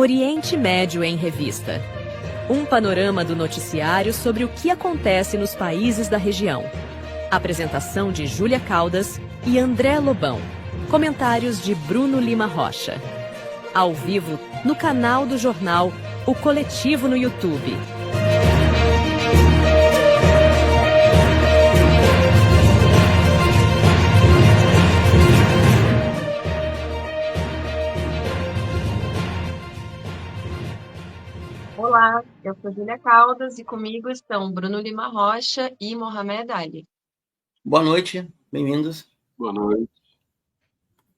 Oriente Médio em Revista. Um panorama do noticiário sobre o que acontece nos países da região. Apresentação de Júlia Caldas e André Lobão. Comentários de Bruno Lima Rocha. Ao vivo, no canal do jornal O Coletivo no YouTube. Olá, eu sou Júlia Caldas e comigo estão Bruno Lima Rocha e Mohamed Ali. Boa noite, bem-vindos. Boa noite.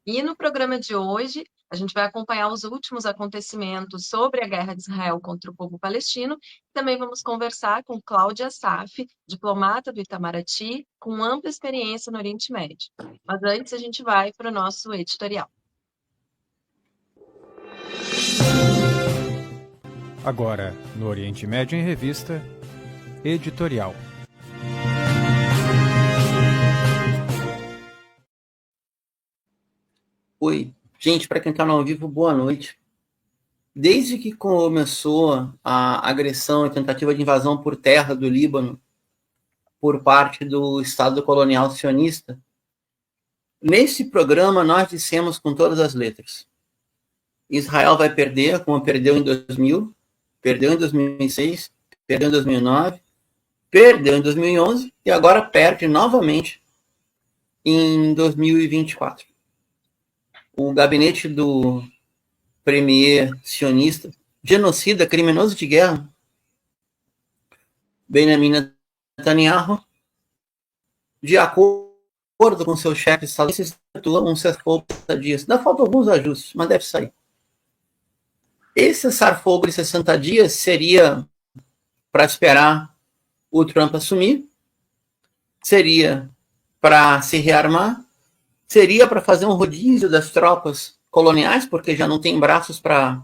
E no programa de hoje, a gente vai acompanhar os últimos acontecimentos sobre a guerra de Israel contra o povo palestino. Também vamos conversar com Cláudia Saf, diplomata do Itamaraty, com ampla experiência no Oriente Médio. Mas antes a gente vai para o nosso editorial. Agora, no Oriente Médio em Revista, editorial. Oi, gente, para quem está no ao vivo, boa noite. Desde que começou a agressão e tentativa de invasão por terra do Líbano por parte do Estado colonial sionista, nesse programa nós dissemos com todas as letras: Israel vai perder, como perdeu em 2000, perdeu em 2006, perdeu em 2009, perdeu em 2011 e agora perde novamente em 2024. O gabinete do premier sionista, genocida, criminoso de guerra, Benjamin Netanyahu, de acordo com seu chefe de Estado, efetua um cessar-fogo de 60 dias. Ainda faltam alguns ajustes, mas deve sair. Esse cessar-fogo de 60 dias seria para esperar o Trump assumir, seria para se rearmar, seria para fazer um rodízio das tropas coloniais, porque já não tem braços para,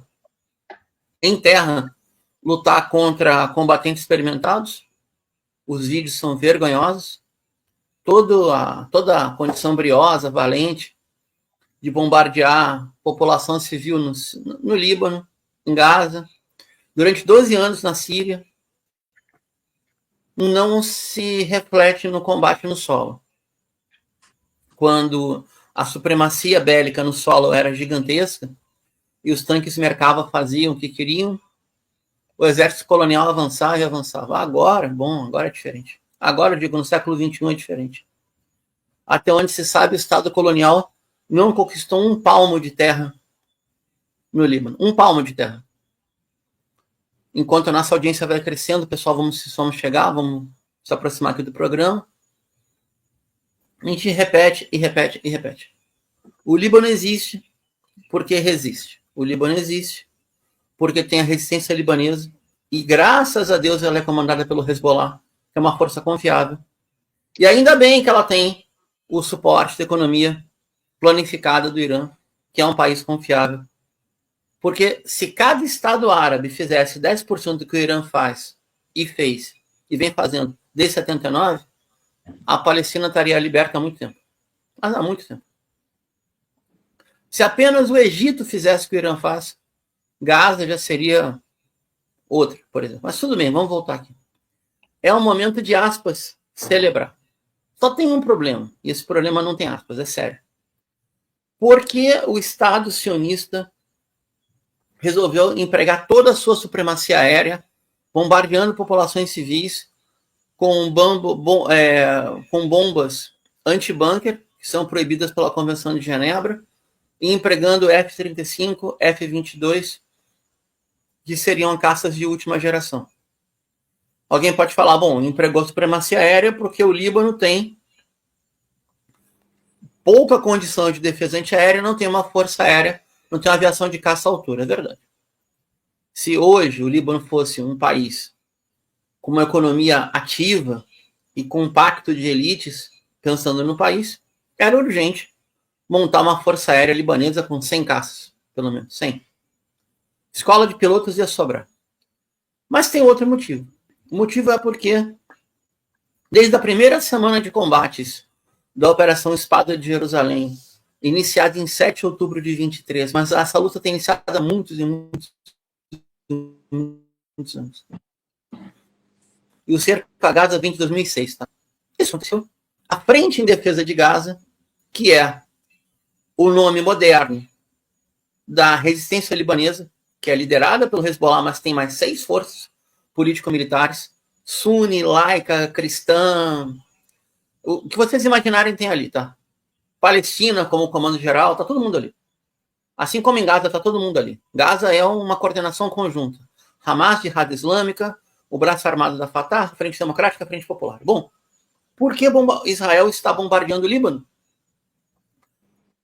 em terra, lutar contra combatentes experimentados. Os vídeos são vergonhosos. Toda a condição briosa, valente, de bombardear população civil no Líbano, em Gaza, durante 12 anos na Síria, não se reflete no combate no solo. Quando a supremacia bélica no solo era gigantesca e os tanques mercavam, faziam o que queriam, o exército colonial avançava e avançava. Agora é diferente. Agora, eu digo, no século XXI é diferente. Até onde se sabe, o Estado colonial não conquistou um palmo de terra no Líbano. Um palmo de terra. Enquanto a nossa audiência vai crescendo, pessoal, vamos chegar, vamos se aproximar aqui do programa. A gente repete e repete e repete. O Líbano existe porque resiste. O Líbano existe porque tem a resistência libanesa e, graças a Deus, ela é comandada pelo Hezbollah, que é uma força confiável. E ainda bem que ela tem o suporte da economia planificada do Irã, que é um país confiável. Porque se cada Estado árabe fizesse 10% do que o Irã faz e fez, e vem fazendo desde 79, a Palestina estaria liberta há muito tempo. Há muito tempo. Se apenas o Egito fizesse o que o Irã faz, Gaza já seria outra, por exemplo. Mas tudo bem, vamos voltar aqui. É um momento de, aspas, celebrar. Só tem um problema, e esse problema não tem aspas, é sério. Porque o Estado sionista resolveu empregar toda a sua supremacia aérea, bombardeando populações civis com bombas anti-bunker, que são proibidas pela Convenção de Genebra, e empregando F-35, F-22, que seriam caças de última geração. Alguém pode falar, bom, empregou supremacia aérea porque o Líbano tem pouca condição de defesa antiaérea, não tem uma força aérea, não tem uma aviação de caça à altura, é verdade. Se hoje o Líbano fosse um país com uma economia ativa e com um pacto de elites pensando no país, era urgente montar uma força aérea libanesa com 100 caças, pelo menos, 100. Escola de pilotos ia sobrar. Mas tem outro motivo. O motivo é porque, desde a primeira semana de combates da Operação Espada de Jerusalém, iniciada em 7 de outubro de 23, mas essa luta tem iniciado há muitos e muitos muitos anos. E o cerco a Gaza vem de 2006, tá? Isso aconteceu. A Frente em Defesa de Gaza, que é o nome moderno da resistência libanesa, que é liderada pelo Hezbollah, mas tem mais 6 forças político-militares, suni, laica, cristã, o que vocês imaginarem tem ali, tá? Palestina como comando geral, tá todo mundo ali. Assim como em Gaza, tá todo mundo ali. Gaza é uma coordenação conjunta. Hamas, Jihad Islâmica, o braço armado da Fatah, a Frente Democrática, a Frente Popular. Bom, por que Israel está bombardeando o Líbano?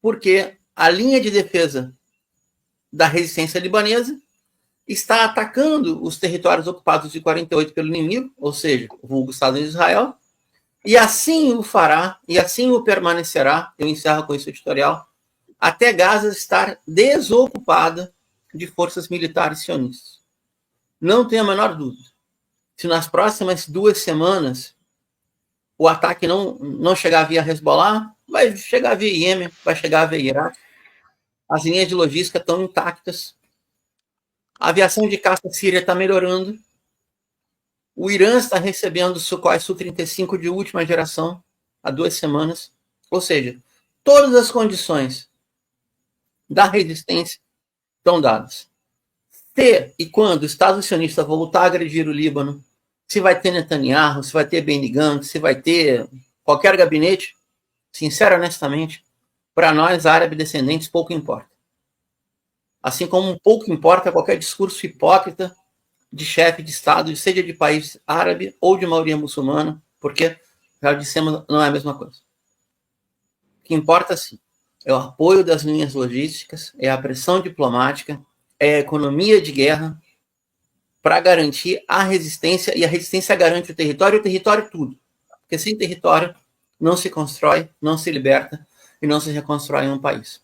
Porque a linha de defesa da resistência libanesa está atacando os territórios ocupados de 48 pelo inimigo, ou seja, o vulgo Estado de Israel, e assim o fará, e assim o permanecerá, eu encerro com esse editorial, até Gaza estar desocupada de forças militares sionistas. Não tenho a menor dúvida. Se nas próximas 2 semanas o ataque não chegar via Hezbollah, vai chegar via Iêmen, vai chegar via Iraque. As linhas de logística estão intactas. A aviação de caça síria está melhorando. O Irã está recebendo o Sukhoi Su-35 de última geração há 2 semanas. Ou seja, todas as condições da resistência estão dadas. Se e quando o Estado sionista voltar a agredir o Líbano, se vai ter Netanyahu, se vai ter Benny Gantz, se vai ter qualquer gabinete, sincero, honestamente, para nós, árabes descendentes, pouco importa. Assim como pouco importa qualquer discurso hipócrita de chefe de Estado, seja de país árabe ou de maioria muçulmana, porque, já dissemos, não é a mesma coisa. O que importa, sim, é o apoio das linhas logísticas, é a pressão diplomática, é a economia de guerra para garantir a resistência, e a resistência garante o território tudo. Porque sem território não se constrói, não se liberta e não se reconstrói um país.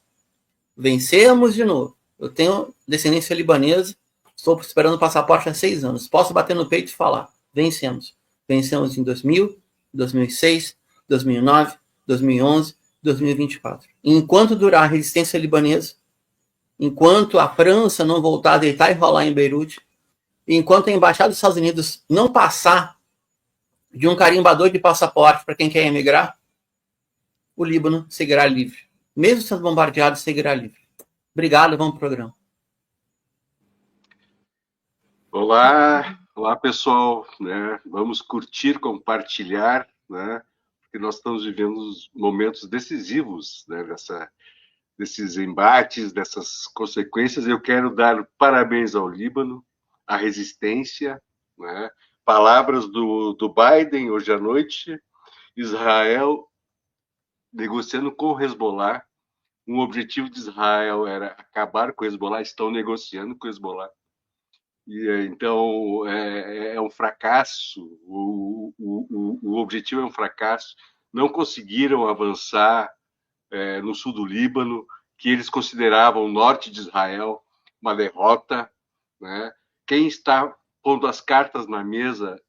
Vencemos de novo. Eu tenho descendência libanesa, estou esperando o passaporte há 6 anos. Posso bater no peito e falar, vencemos. Vencemos em 2000, 2006, 2009, 2011, 2024. E enquanto durar a resistência libanesa, enquanto a França não voltar a deitar e rolar em Beirute, e enquanto a Embaixada dos Estados Unidos não passar de um carimbador de passaporte para quem quer emigrar, o Líbano seguirá livre. Mesmo sendo bombardeado, seguirá livre. Obrigado, vamos para o programa. Olá pessoal, né? Vamos curtir, compartilhar, né? Porque nós estamos vivendo momentos decisivos, né? Desses embates, dessas consequências. Eu quero dar parabéns ao Líbano, à resistência, né? Palavras do Biden hoje à noite, Israel negociando com o Hezbollah. Um objetivo de Israel era acabar com o Hezbollah, estão negociando com o Hezbollah. E, então, é um fracasso, o objetivo é um fracasso. Não conseguiram avançar no sul do Líbano, que eles consideravam o norte de Israel uma derrota, né? Quem está pondo as cartas na mesa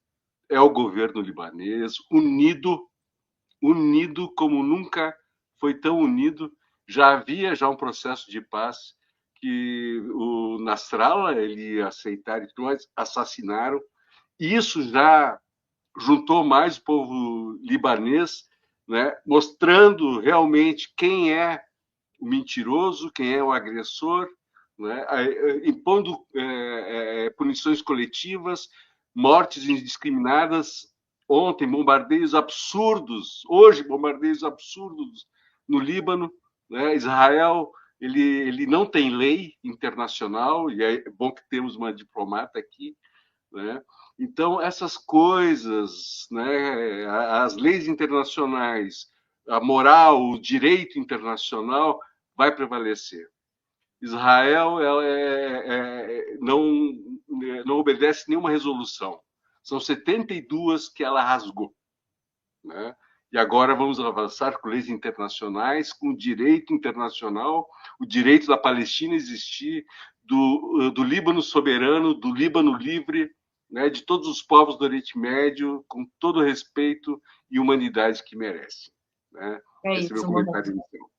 é o governo libanês, unido como nunca foi tão unido. Já havia um processo de paz que o Nasrallah ele ia aceitar e tudo, assassinaram. E isso já juntou mais o povo libanês, né, mostrando realmente quem é o mentiroso, quem é o agressor, né, impondo punições coletivas, mortes indiscriminadas. Ontem, bombardeios absurdos, hoje, bombardeios absurdos no Líbano, né? Israel ele não tem lei internacional, e é bom que temos uma diplomata aqui, né? Então, essas coisas, né? As leis internacionais, a moral, o direito internacional vai prevalecer. Israel não obedece nenhuma resolução. São 72 que ela rasgou, né? E agora vamos avançar com leis internacionais, com o direito internacional, o direito da Palestina existir, do Líbano soberano, do Líbano livre, né, de todos os povos do Oriente Médio, com todo o respeito e humanidade que merecem, né? É Esse é isso, meu comentário inicial.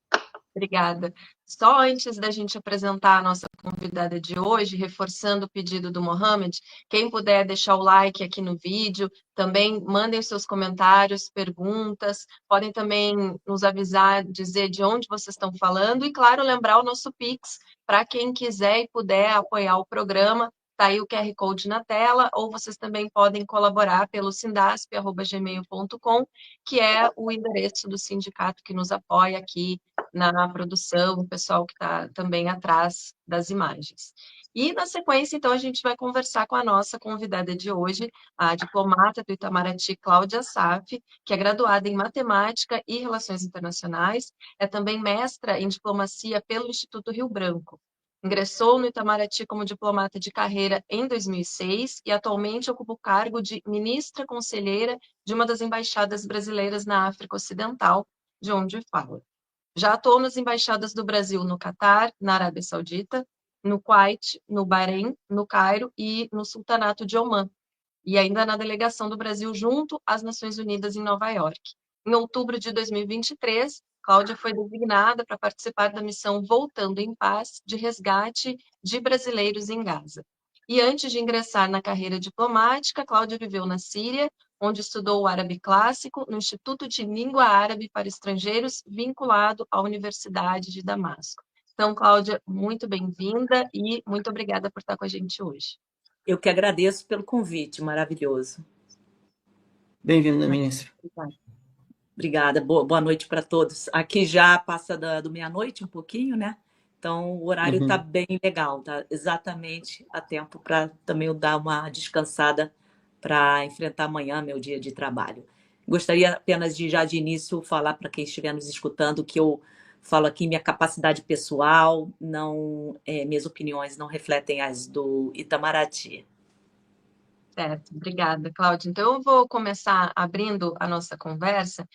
Obrigada. Só antes da gente apresentar a nossa convidada de hoje, reforçando o pedido do Mohamed, quem puder deixar o like aqui no vídeo, também mandem os seus comentários, perguntas, podem também nos avisar, dizer de onde vocês estão falando e, claro, lembrar o nosso Pix para quem quiser e puder apoiar o programa. Está aí o QR Code na tela, ou vocês também podem colaborar pelo sindasp@gmail.com, que é o endereço do sindicato que nos apoia aqui na produção, o pessoal que está também atrás das imagens. E, na sequência, então, a gente vai conversar com a nossa convidada de hoje, a diplomata do Itamaraty, Cláudia Assaf, que é graduada em Matemática e Relações Internacionais, é também mestra em Diplomacia pelo Instituto Rio Branco. Ingressou no Itamaraty como diplomata de carreira em 2006 e atualmente ocupa o cargo de ministra conselheira de uma das embaixadas brasileiras na África Ocidental, de onde fala. Já atuou nas embaixadas do Brasil no Catar, na Arábia Saudita, no Kuwait, no Bahrein, no Cairo e no Sultanato de Omã, e ainda na delegação do Brasil junto às Nações Unidas em Nova York. Em outubro de 2023, Cláudia foi designada para participar da missão Voltando em Paz de resgate de brasileiros em Gaza. E antes de ingressar na carreira diplomática, Cláudia viveu na Síria, onde estudou o árabe clássico no Instituto de Língua Árabe para Estrangeiros, vinculado à Universidade de Damasco. Então, Cláudia, muito bem-vinda e muito obrigada por estar com a gente hoje. Eu que agradeço pelo convite, maravilhoso. Bem-vindo, ministra. Obrigada, boa noite para todos. Aqui já passa do meia-noite um pouquinho, né? Então o horário está bem legal, tá exatamente a tempo para também eu dar uma descansada para enfrentar amanhã meu dia de trabalho. Gostaria apenas de, já de início, falar para quem estiver nos escutando que eu falo aqui minha capacidade pessoal, minhas opiniões não refletem as do Itamaraty. Certo, obrigada, Cláudia. Então, eu vou começar abrindo a nossa conversa,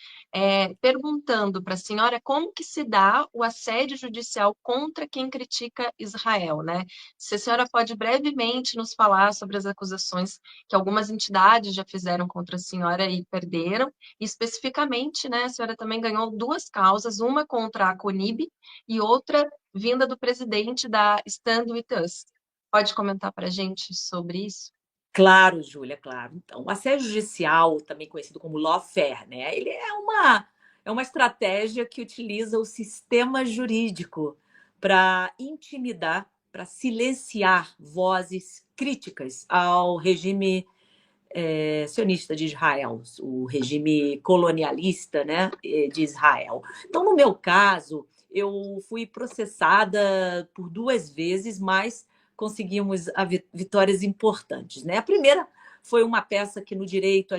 perguntando para a senhora como que se dá o assédio judicial contra quem critica Israel, né? Se a senhora pode brevemente nos falar sobre as acusações que algumas entidades já fizeram contra a senhora e perderam, e especificamente, né, a senhora também ganhou 2 causas, uma contra a CONIB e outra vinda do presidente da Stand With Us. Pode comentar para a gente sobre isso? Claro, Júlia, claro. Então, o assédio judicial, também conhecido como lawfare, né? Ele é uma estratégia que utiliza o sistema jurídico para intimidar, para silenciar vozes críticas ao regime sionista de Israel, o regime colonialista, né, de Israel. Então, no meu caso, eu fui processada por 2 vezes, mas conseguimos vitórias importantes, né? A primeira foi uma peça que no direito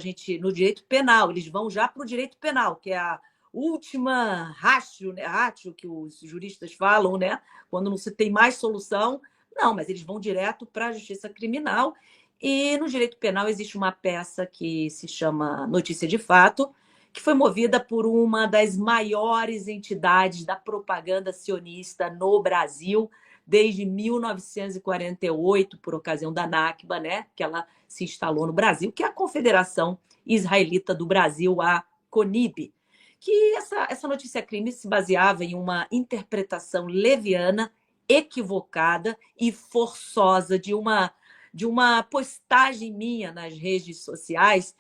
penal, eles vão já para o direito penal, que é a última ratio, né? Ratio que os juristas falam, né? Quando não se tem mais solução, não, mas eles vão direto para a justiça criminal. E no direito penal existe uma peça que se chama Notícia de Fato, que foi movida por uma das maiores entidades da propaganda sionista no Brasil, desde 1948, por ocasião da Nakba, né, que ela se instalou no Brasil, que é a Confederação Israelita do Brasil, a CONIB, que essa notícia-crime se baseava em uma interpretação leviana, equivocada e forçosa de uma postagem minha nas redes sociais,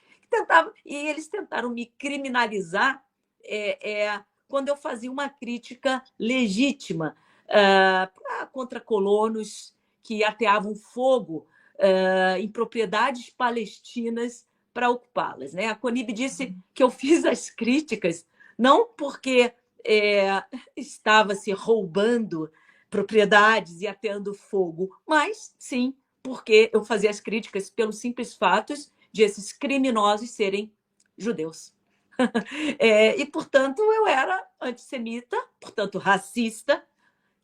e eles tentaram me criminalizar quando eu fazia uma crítica legítima contra colonos que ateavam fogo em propriedades palestinas para ocupá-las, né? A CONIB disse que eu fiz as críticas não porque estava se roubando propriedades e ateando fogo, mas sim porque eu fazia as críticas pelos simples fatos de esses criminosos serem judeus. E, portanto, eu era antissemita, portanto, racista,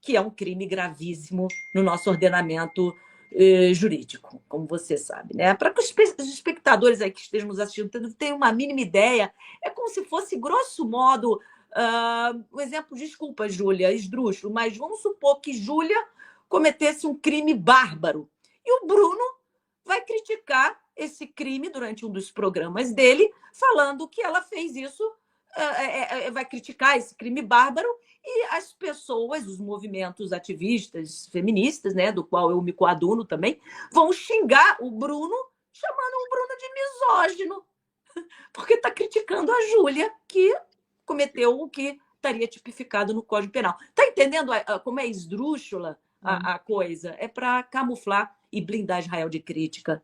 que é um crime gravíssimo no nosso ordenamento jurídico, como você sabe, né? Para que os espectadores aí que estejam nos assistindo tenham uma mínima ideia, é como se fosse, grosso modo, um exemplo, desculpa, Júlia, esdrúxulo, mas vamos supor que Júlia cometesse um crime bárbaro e o Bruno vai criticar esse crime durante um dos programas dele, falando que ela fez isso vai criticar esse crime bárbaro, e as pessoas, os movimentos ativistas feministas, né, do qual eu me coaduno também, vão xingar o Bruno, chamando o Bruno de misógino, porque está criticando a Júlia, que cometeu o que estaria tipificado no Código Penal. Está entendendo como é esdrúxula a coisa? É para camuflar e blindar Israel de crítica.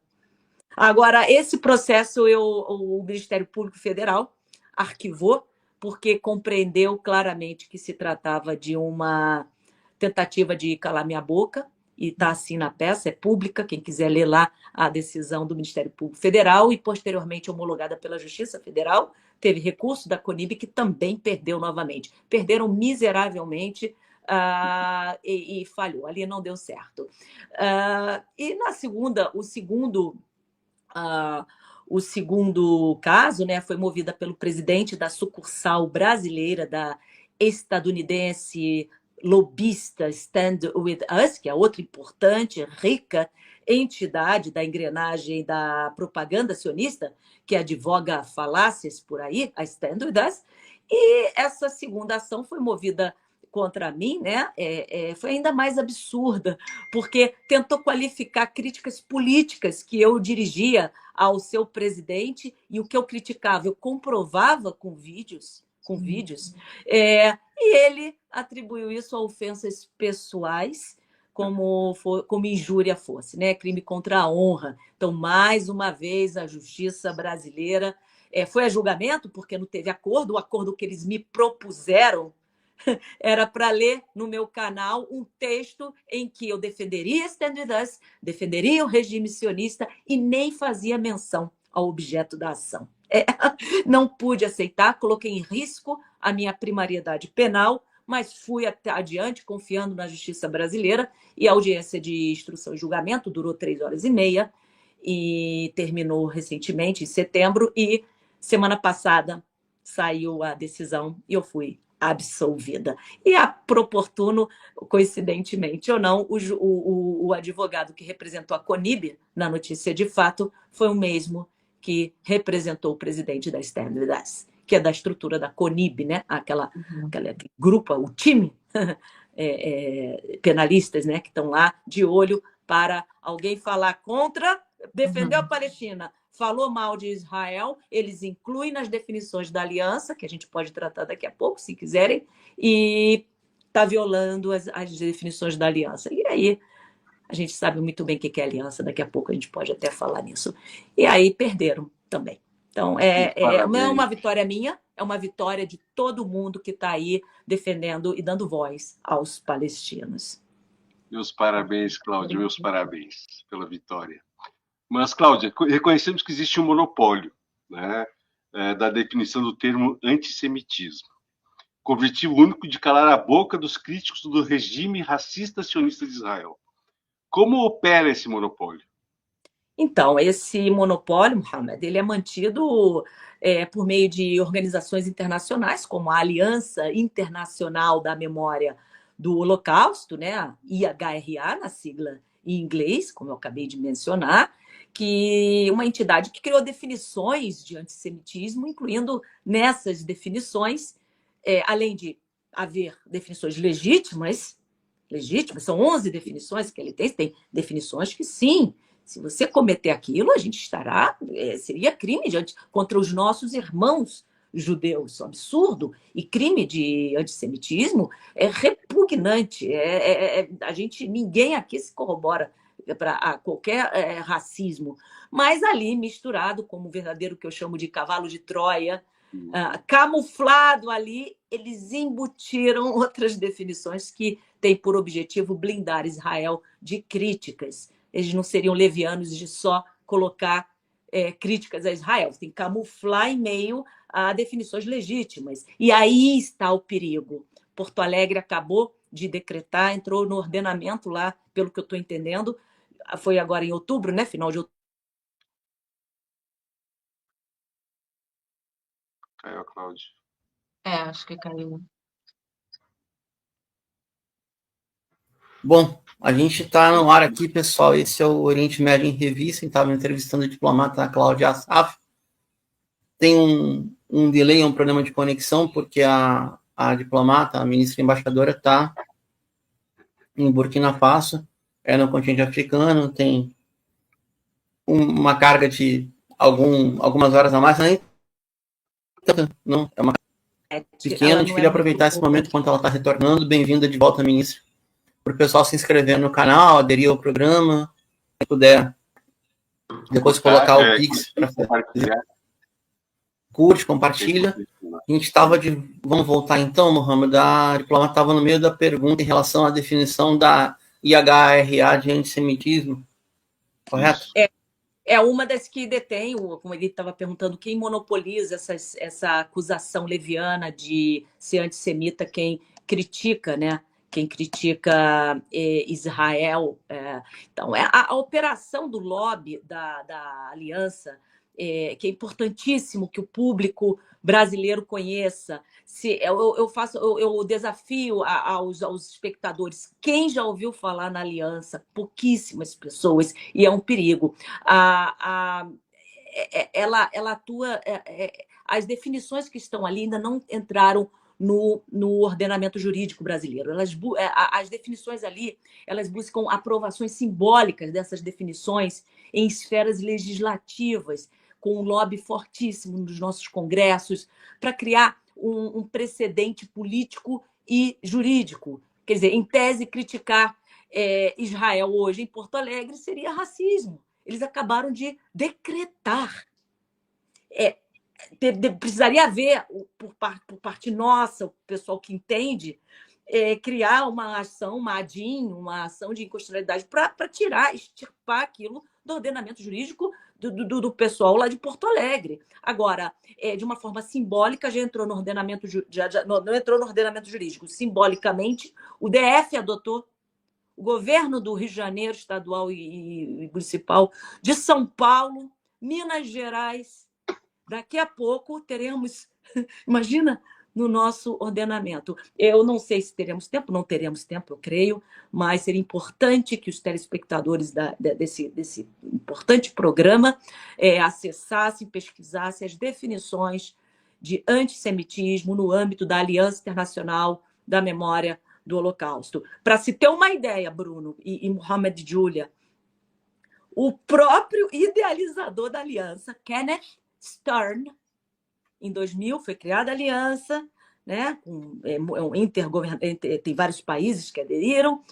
Agora, esse processo o Ministério Público Federal arquivou, porque compreendeu claramente que se tratava de uma tentativa de calar minha boca, e está assim na peça, é pública, quem quiser ler lá a decisão do Ministério Público Federal, e posteriormente homologada pela Justiça Federal. Teve recurso da CONIB, que também perdeu novamente. Perderam miseravelmente e falhou, ali não deu certo. E na segunda, o segundo caso, né, foi movida pelo presidente da sucursal brasileira da estadunidense lobista Stand With Us, que é outra importante, rica entidade da engrenagem da propaganda sionista, que advoga falácias por aí, a Stand With Us. E essa segunda ação foi movida contra mim, né? Foi ainda mais absurda, porque tentou qualificar críticas políticas que eu dirigia ao seu presidente, e o que eu criticava eu comprovava com vídeos, e ele atribuiu isso a ofensas pessoais, como injúria fosse, né? Crime contra a honra. Então, mais uma vez, a justiça brasileira foi a julgamento, porque não teve acordo. O acordo que eles me propuseram era para ler no meu canal um texto em que eu defenderia Stand With Us, defenderia o regime sionista e nem fazia menção ao objeto da ação. Não pude aceitar, coloquei em risco a minha primariedade penal, mas fui até adiante, confiando na justiça brasileira, e a audiência de instrução e julgamento durou 3 horas e meia e terminou recentemente, em setembro, e semana passada saiu a decisão e eu fui absolvida. E oportuno, coincidentemente ou não, o advogado que representou a CONIB na notícia de fato foi o mesmo que representou o presidente da Stand With Us, que é da estrutura da CONIB, né? Aquele grupo, o time penalistas, né? Que estão lá de olho para alguém falar contra, defendeu a Palestina, falou mal de Israel, eles incluem nas definições da aliança, que a gente pode tratar daqui a pouco, se quiserem, e está violando as definições da aliança. E aí, a gente sabe muito bem o que é aliança, daqui a pouco a gente pode até falar nisso. E aí, perderam também. Então, não é uma vitória minha, é uma vitória de todo mundo que está aí defendendo e dando voz aos palestinos. Meus parabéns, Cláudia, meus parabéns pela vitória. Mas, Cláudia, reconhecemos que existe um monopólio, né, da definição do termo antissemitismo, com o objetivo único de calar a boca dos críticos do regime racista sionista de Israel. Como opera esse monopólio? Então, esse monopólio, Mohamed, ele é mantido por meio de organizações internacionais, como a Aliança Internacional da Memória do Holocausto, né, a IHRA, na sigla em inglês, como eu acabei de mencionar, que uma entidade que criou definições de antissemitismo, incluindo nessas definições, além de haver definições legítimas, são 11 definições que ele tem definições que sim, se você cometer aquilo, a gente seria crime contra os nossos irmãos judeus. Isso é um absurdo. E crime de antissemitismo é repugnante. Ninguém aqui se corrobora para qualquer racismo. Mas ali, misturado como o verdadeiro que eu chamo de cavalo de Troia, camuflado ali, eles embutiram outras definições que têm por objetivo blindar Israel de críticas. Eles não seriam levianos de só colocar críticas a Israel. Tem que camuflar em meio a definições legítimas. E aí está o perigo. Porto Alegre acabou de decretar, entrou no ordenamento lá, pelo que eu estou entendendo, foi agora em outubro, né? Final de outubro. Caiu a Cláudia. Acho que caiu. Bom, a gente está no ar aqui, pessoal. Esse é o Oriente Médio em Revista. A gente estava entrevistando a diplomata Cláudia Assaf. Tem um delay, um problema de conexão, porque a diplomata, a ministra embaixadora, está em Burkina Faso, no continente africano, tem uma carga de algumas horas a mais, não, é uma pequena. A gente queria aproveitar esse momento enquanto ela está retornando. Bem-vinda de volta, ministra. Para o pessoal se inscrever no canal, aderir ao programa, se puder depois colocar o Pix para compartilhar. Curte, compartilha. A gente estava de... Vamos voltar então, Mohamed. A diplomata estava no meio da pergunta em relação à definição da IHRA de antissemitismo, correto? É uma das que detém, como ele estava perguntando, quem monopoliza essa acusação leviana de ser antissemita, quem critica, né? Quem critica Israel. Então, a operação do lobby da aliança, que é importantíssimo que o público brasileiro conheça. Eu desafio aos espectadores, quem já ouviu falar na aliança? Pouquíssimas pessoas, e é um perigo. Ela atua... as definições que estão ali ainda não entraram no ordenamento jurídico brasileiro. As definições ali, elas buscam aprovações simbólicas dessas definições em esferas legislativas, com um lobby fortíssimo nos nossos congressos, para criar um precedente político e jurídico. Quer dizer, em tese, criticar Israel hoje em Porto Alegre seria racismo. Eles acabaram de decretar. Precisaria haver, por parte nossa, o pessoal que entende, criar uma ação, uma ADIM, uma ação de inconstitucionalidade para extirpar aquilo do ordenamento jurídico do pessoal lá de Porto Alegre. Agora, de uma forma simbólica, já entrou no ordenamento, não entrou no ordenamento jurídico. Simbolicamente, o DF adotou, o governo do Rio de Janeiro, estadual e municipal, de São Paulo, Minas Gerais. Daqui a pouco teremos, imagina, no nosso ordenamento. Eu não sei se teremos tempo, não teremos tempo, eu creio, mas seria importante que os telespectadores desse importante programa acessassem, pesquisassem as definições de antissemitismo no âmbito da Aliança Internacional da Memória do Holocausto. Para se ter uma ideia, Bruno e Mohamed Julia, o próprio idealizador da aliança, Kenneth Stern, em 2000 foi criada a aliança, né? Tem vários países que aderiram.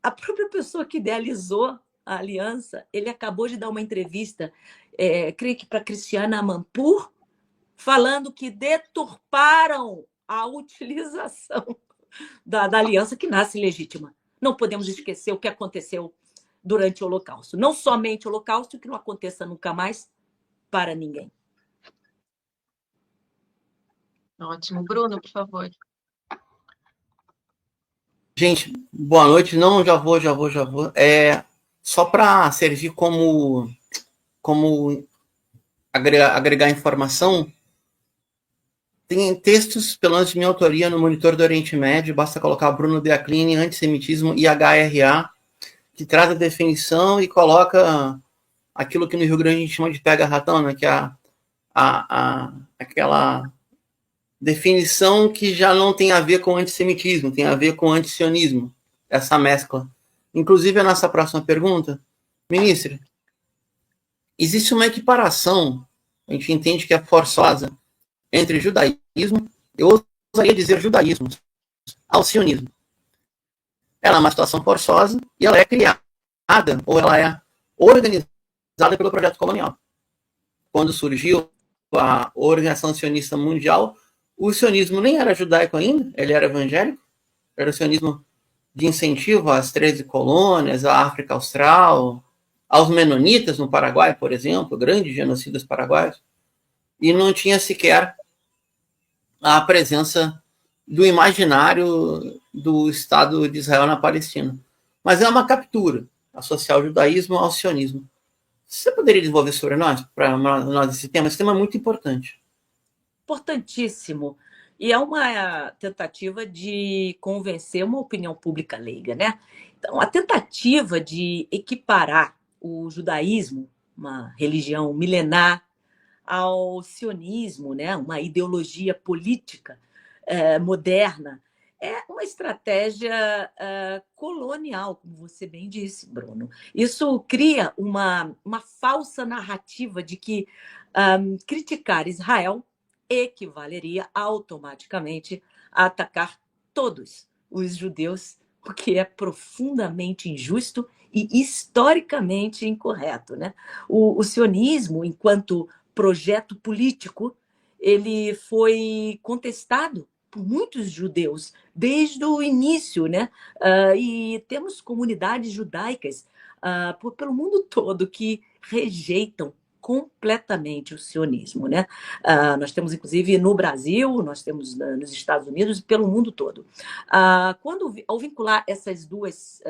A própria pessoa que idealizou a aliança, ele acabou de dar uma entrevista, creio que para Cristiana Amanpour, falando que deturparam a utilização da aliança que nasce legítima. Não podemos esquecer o que aconteceu durante o Holocausto. Não somente o Holocausto, que não aconteça nunca mais para ninguém. Ótimo. Bruno, por favor. Gente, boa noite. Não, já vou. Só para servir como agregar informação, tem textos, pelo menos de minha autoria, no Monitor do Oriente Médio, basta colocar Bruno Beaclini, antissemitismo e IHRA, que traz a definição e coloca aquilo que no Rio Grande a gente chama de pega-ratão, né, que é aquela definição que já não tem a ver com antissemitismo, tem a ver com antisionismo, essa mescla. Inclusive, a nossa próxima pergunta, ministra, existe uma equiparação, a gente entende que é forçosa, entre judaísmo, eu ousaria dizer judaísmo, ao sionismo. Ela é uma situação forçosa e ela é criada, ou ela é organizada pelo projeto colonial. Quando surgiu a Organização Sionista Mundial, o sionismo nem era judaico ainda, ele era evangélico, era o sionismo de incentivo às 13 colônias, à África Austral, aos menonitas no Paraguai, por exemplo, grandes genocidas paraguaios, e não tinha sequer a presença do imaginário do Estado de Israel na Palestina. Mas é uma captura, associar o judaísmo ao sionismo. Você poderia desenvolver sobre nós, para nós esse tema? Esse tema é muito importante. Importantíssimo. E é uma tentativa de convencer uma opinião pública leiga, né? Então, a tentativa de equiparar o judaísmo, uma religião milenar, ao sionismo, né? Uma ideologia política moderna, é uma estratégia colonial, como você bem disse, Bruno. Isso cria uma falsa narrativa de que criticar Israel equivaleria automaticamente a atacar todos os judeus, o que é profundamente injusto e historicamente incorreto, né? O sionismo, enquanto projeto político, ele foi contestado por muitos judeus desde o início, né? E temos comunidades judaicas pelo mundo todo que rejeitam completamente o sionismo, né? Nós temos, inclusive, no Brasil, nós temos nos Estados Unidos e pelo mundo todo. Ao vincular essas duas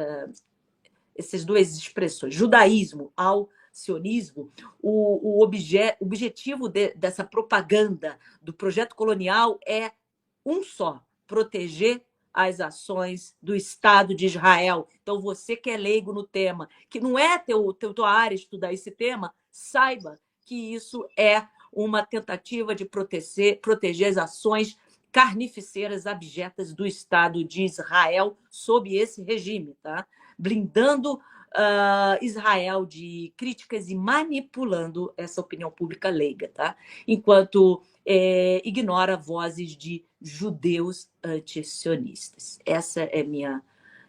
expressões, judaísmo ao sionismo, o objetivo dessa propaganda do projeto colonial é um só: proteger as ações do Estado de Israel. Então, você que é leigo no tema, que não é tua área estudar esse tema, saiba que isso é uma tentativa de proteger as ações carnificeiras abjetas do Estado de Israel sob esse regime, tá? Blindando Israel de críticas e manipulando essa opinião pública leiga, tá? Enquanto ignora vozes de judeus antisionistas. Essa é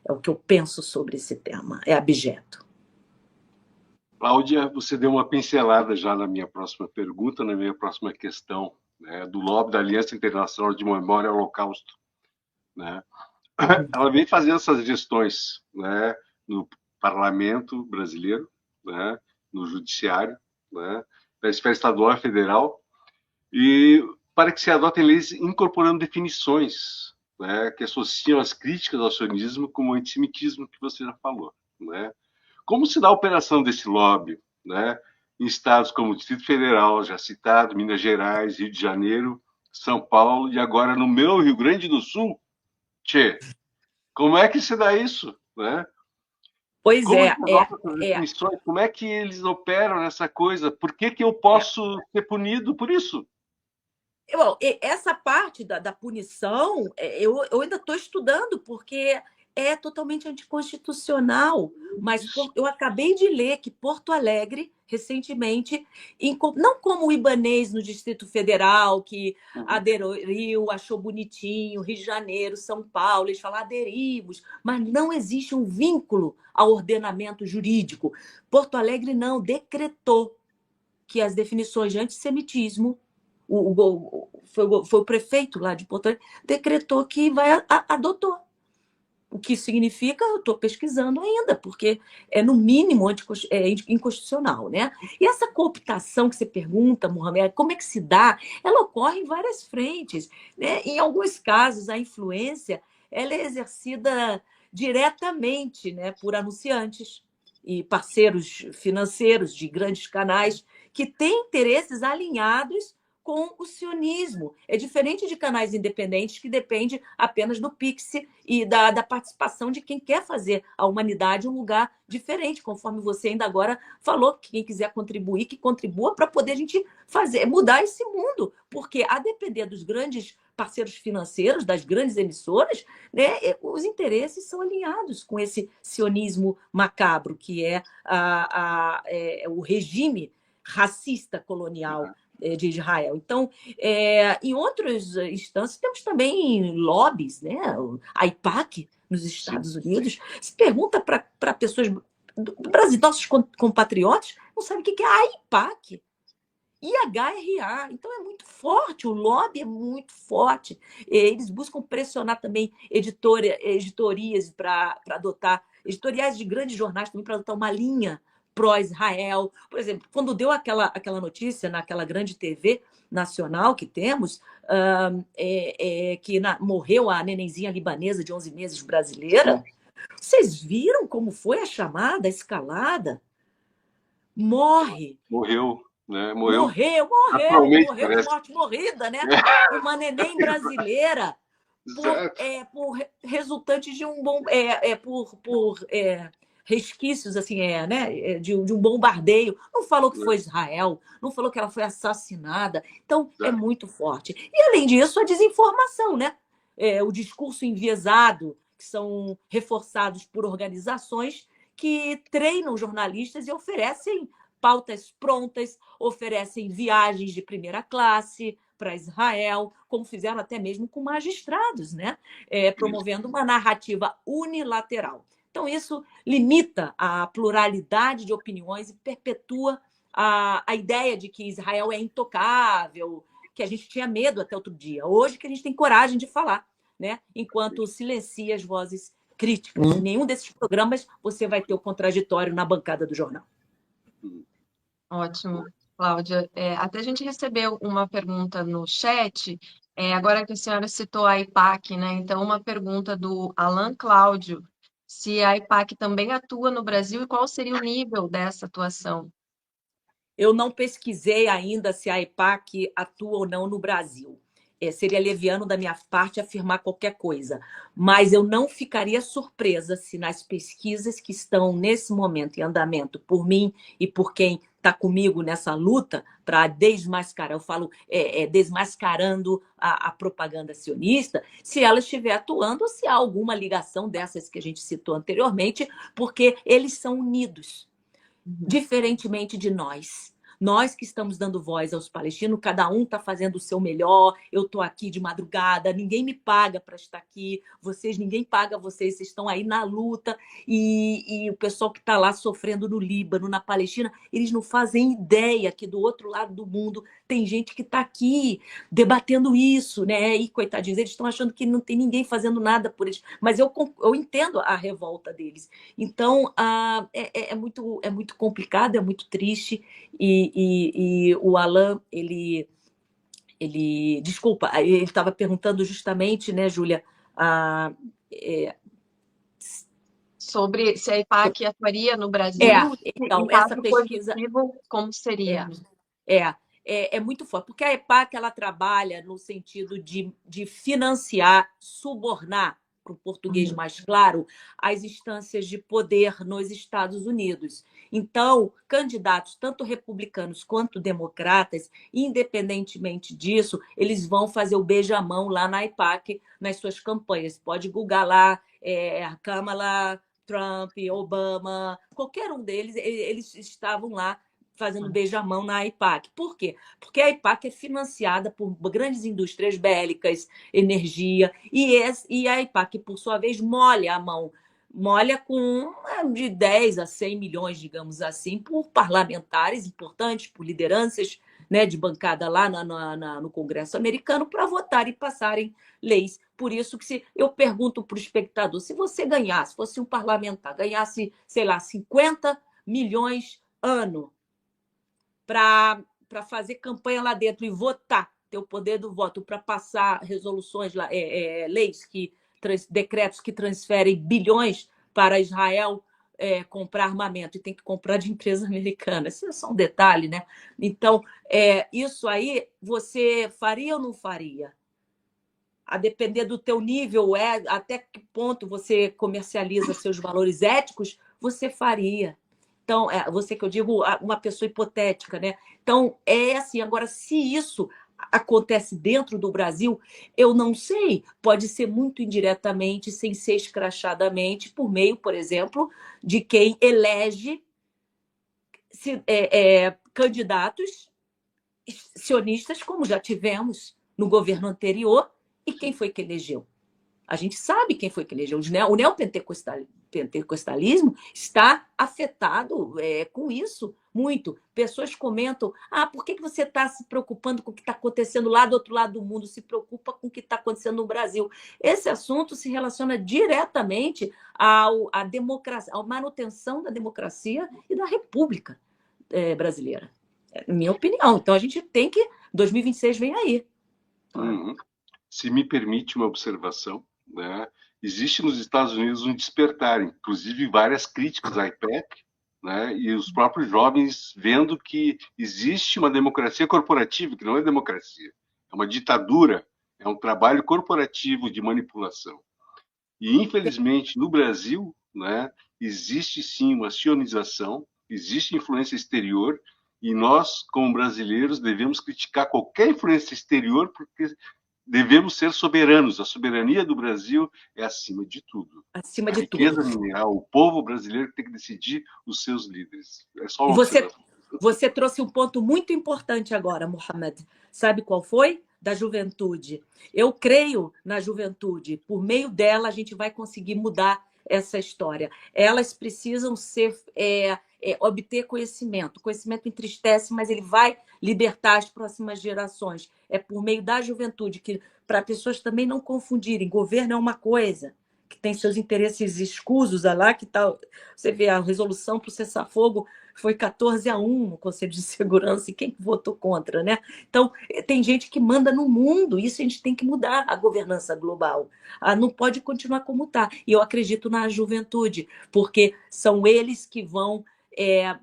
o que eu penso sobre esse tema, é abjeto. Cláudia, você deu uma pincelada já na minha próxima pergunta, na minha próxima questão, né, do lobby da Aliança Internacional de Memória ao Holocausto, né? Ela vem fazendo essas gestões, né, no parlamento brasileiro, né, no judiciário, né, na esfera estadual e federal, e para que se adotem leis incorporando definições, né, que associam as críticas ao sionismo como o antissemitismo que você já falou, né? Como se dá a operação desse lobby, né, em estados como o Distrito Federal, já citado, Minas Gerais, Rio de Janeiro, São Paulo e agora no meu Rio Grande do Sul? Tchê, como é que se dá isso, né? Pois Como é, definições, como é que eles operam nessa coisa? Por que eu posso ser punido por isso? Bom, essa parte da punição, eu ainda estou estudando, porque é totalmente anticonstitucional. Mas eu acabei de ler que Porto Alegre, recentemente, não como o Ibanez no Distrito Federal, que aderiu, achou bonitinho, Rio de Janeiro, São Paulo, eles falam aderimos, mas não existe um vínculo ao ordenamento jurídico. Porto Alegre não decretou que as definições de antissemitismo, foi o prefeito lá de Porto Alegre, decretou que adotou. O que significa, eu estou pesquisando ainda, porque é, no mínimo, inconstitucional, né? E essa cooptação que você pergunta, Mohamed, como é que se dá? Ela ocorre em várias frentes, né? Em alguns casos, a influência ela é exercida diretamente, né, por anunciantes e parceiros financeiros de grandes canais que têm interesses alinhados com o sionismo. É diferente de canais independentes que dependem apenas do Pix e da participação de quem quer fazer a humanidade um lugar diferente, conforme você ainda agora falou, que quem quiser contribuir, que contribua para poder a gente mudar esse mundo, porque a depender dos grandes parceiros financeiros, das grandes emissoras, né, os interesses são alinhados com esse sionismo macabro, que é o regime racista colonial de Israel. Então, em outras instâncias, temos também lobbies, né? A AIPAC, nos Estados Unidos. Se pergunta para pessoas do Brasil, nossos compatriotas, não sabem o que é a AIPAC. IHRA. Então, é muito forte, o lobby é muito forte. Eles buscam pressionar também editorias para adotar, editoriais de grandes jornais também para adotar uma linha pró-Israel. Por exemplo, quando deu aquela notícia naquela grande TV nacional que temos, que morreu a nenenzinha libanesa de 11 meses brasileira, vocês viram como foi a chamada, a escalada? Morreu, né? Morreu de morte morrida, né? Uma neném brasileira resultante de um bom... resquícios assim, né, de um bombardeio. Não falou que foi Israel, não falou que ela foi assassinada. Então, é muito forte. E, além disso, a desinformação, né? O discurso enviesado, que são reforçados por organizações que treinam jornalistas e oferecem pautas prontas, oferecem viagens de primeira classe para Israel, como fizeram até mesmo com magistrados, né? Promovendo uma narrativa unilateral. Então, isso limita a pluralidade de opiniões e perpetua a ideia de que Israel é intocável, que a gente tinha medo até outro dia. Hoje que a gente tem coragem de falar, né? Enquanto silencia as vozes críticas. Em nenhum desses programas você vai ter o contraditório na bancada do jornal. Ótimo, Cláudia. Até a gente recebeu uma pergunta no chat, agora que a senhora citou a AIPAC, né? Então, uma pergunta do Alan Cláudio, se a AIPAC também atua no Brasil e qual seria o nível dessa atuação? Eu não pesquisei ainda se a AIPAC atua ou não no Brasil. Seria leviano da minha parte afirmar qualquer coisa. Mas eu não ficaria surpresa se nas pesquisas que estão nesse momento em andamento por mim e por quem está comigo nessa luta para desmascarar, eu falo desmascarando a propaganda sionista, se ela estiver atuando ou se há alguma ligação dessas que a gente citou anteriormente, porque eles são unidos. Diferentemente de nós. Nós que estamos dando voz aos palestinos, cada um está fazendo o seu melhor, eu estou aqui de madrugada, ninguém me paga para estar aqui, ninguém paga vocês estão aí na luta, e o pessoal que está lá sofrendo no Líbano, na Palestina, eles não fazem ideia que do outro lado do mundo tem gente que está aqui debatendo isso, né? E coitadinhos, eles estão achando que não tem ninguém fazendo nada por eles, mas eu entendo a revolta deles. Então, é muito complicado, é muito triste, e o Alan, desculpa, ele estava perguntando justamente, né, Júlia, sobre se a AIPAC atuaria no Brasil, então, em caso essa pesquisa positivo, como seria? É muito forte, porque a AIPAC ela trabalha no sentido de financiar, subornar, para o português mais claro, as instâncias de poder nos Estados Unidos. Então, candidatos, tanto republicanos quanto democratas, independentemente disso, eles vão fazer o beijamão lá na AIPAC nas suas campanhas. Pode googar lá, Kamala, Trump, Obama, qualquer um deles, eles estavam lá fazendo beijamão na AIPAC. Por quê? Porque a AIPAC é financiada por grandes indústrias bélicas, energia, e a AIPAC, por sua vez, molha a mão. Molha com de 10 a 100 milhões, digamos assim, por parlamentares importantes, por lideranças, né, de bancada lá no Congresso americano para votar e passarem leis. Por isso que eu pergunto para o espectador, se você ganhasse, fosse um parlamentar, ganhasse, sei lá, 50 milhões ano, para fazer campanha lá dentro e votar, ter o poder do voto para passar resoluções, leis, decretos que transferem bilhões para Israel comprar armamento, e tem que comprar de empresa americana. Isso é só um detalhe, né? Então, isso aí, você faria ou não faria? A depender do teu nível, até que ponto você comercializa seus valores éticos, você faria. Então, você que eu digo, uma pessoa hipotética, né? Então, assim, agora, se isso acontece dentro do Brasil, eu não sei. Pode ser muito indiretamente, sem ser escrachadamente, por meio, por exemplo, de quem elege candidatos sionistas, como já tivemos no governo anterior, e quem foi que elegeu? A gente sabe quem foi que elegeu. O neopentecostalismo está afetado com isso muito. Pessoas comentam, por que você está se preocupando com o que está acontecendo lá do outro lado do mundo? Se preocupa com o que está acontecendo no Brasil. Esse assunto se relaciona diretamente à manutenção da democracia e da República brasileira. É minha opinião. Então, a gente tem que... 2026 vem aí. Se me permite uma observação, né? Existe nos Estados Unidos um despertar, inclusive várias críticas à AIPAC, né? E os próprios jovens vendo que existe uma democracia corporativa, que não é democracia, é uma ditadura, é um trabalho corporativo de manipulação. E, infelizmente, no Brasil, né, existe sim uma sionização, existe influência exterior, e nós, como brasileiros, devemos criticar qualquer influência exterior, porque devemos ser soberanos. A soberania do Brasil é acima de tudo. Acima A de riqueza tudo. mineral, o povo brasileiro tem que decidir os seus líderes. É só E uma observação. você trouxe um ponto muito importante agora, Mohamed. Sabe qual foi? Da juventude. Eu creio na juventude. Por meio dela, a gente vai conseguir mudar essa história. Elas precisam obter conhecimento. O conhecimento entristece, mas ele vai libertar as próximas gerações. É por meio da juventude, que para pessoas também não confundirem. Governo é uma coisa que tem seus interesses escusos lá, que tal? Você vê a resolução para o cessar-fogo foi 14-1 no Conselho de Segurança, e quem votou contra, né? Então, tem gente que manda no mundo, isso a gente tem que mudar, a governança global. Não pode continuar como está. E eu acredito na juventude, porque são eles que vão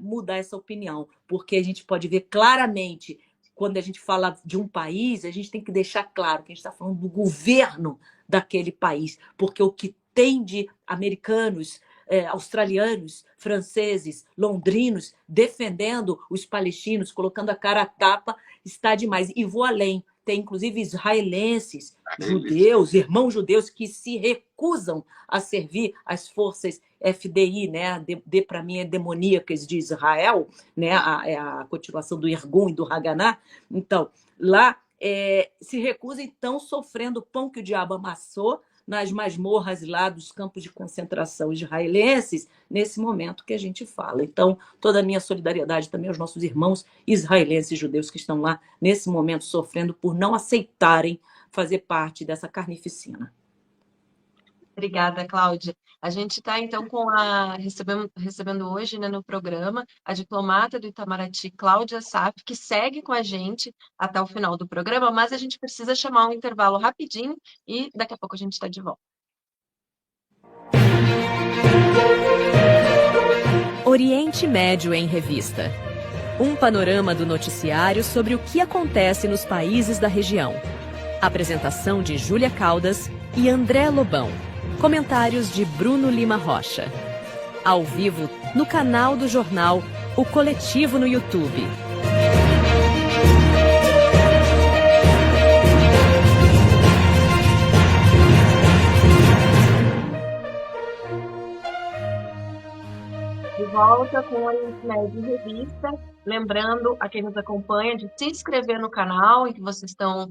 mudar essa opinião, porque a gente pode ver claramente, quando a gente fala de um país, a gente tem que deixar claro que a gente está falando do governo daquele país, porque o que tem de americanos, australianos, franceses, londrinos, defendendo os palestinos, colocando a cara a tapa, está demais. E vou além, tem inclusive israelenses, judeus, irmãos judeus, que se recusam a servir as forças FDI, né? Para mim é demoníacas de Israel, né? A continuação do Irgun e do Haganá. Então, lá se recusam, então, sofrendo o pão que o diabo amassou nas masmorras lá dos campos de concentração israelenses, nesse momento que a gente fala. Então, toda a minha solidariedade também aos nossos irmãos israelenses e judeus que estão lá, nesse momento, sofrendo por não aceitarem fazer parte dessa carnificina. Obrigada, Cláudia. A gente está, então, recebendo hoje, né, no programa, a diplomata do Itamaraty, Cláudia Assaf, que segue com a gente até o final do programa, mas a gente precisa chamar um intervalo rapidinho e daqui a pouco a gente está de volta. Oriente Médio em Revista. Um panorama do noticiário sobre o que acontece nos países da região. Apresentação de Júlia Caldas e André Lobão. Comentários de Bruno Lima Rocha. Ao vivo, no canal do jornal O Coletivo no YouTube. De volta com o Oriente Médio em Revista. Lembrando a quem nos acompanha de se inscrever no canal em que vocês estão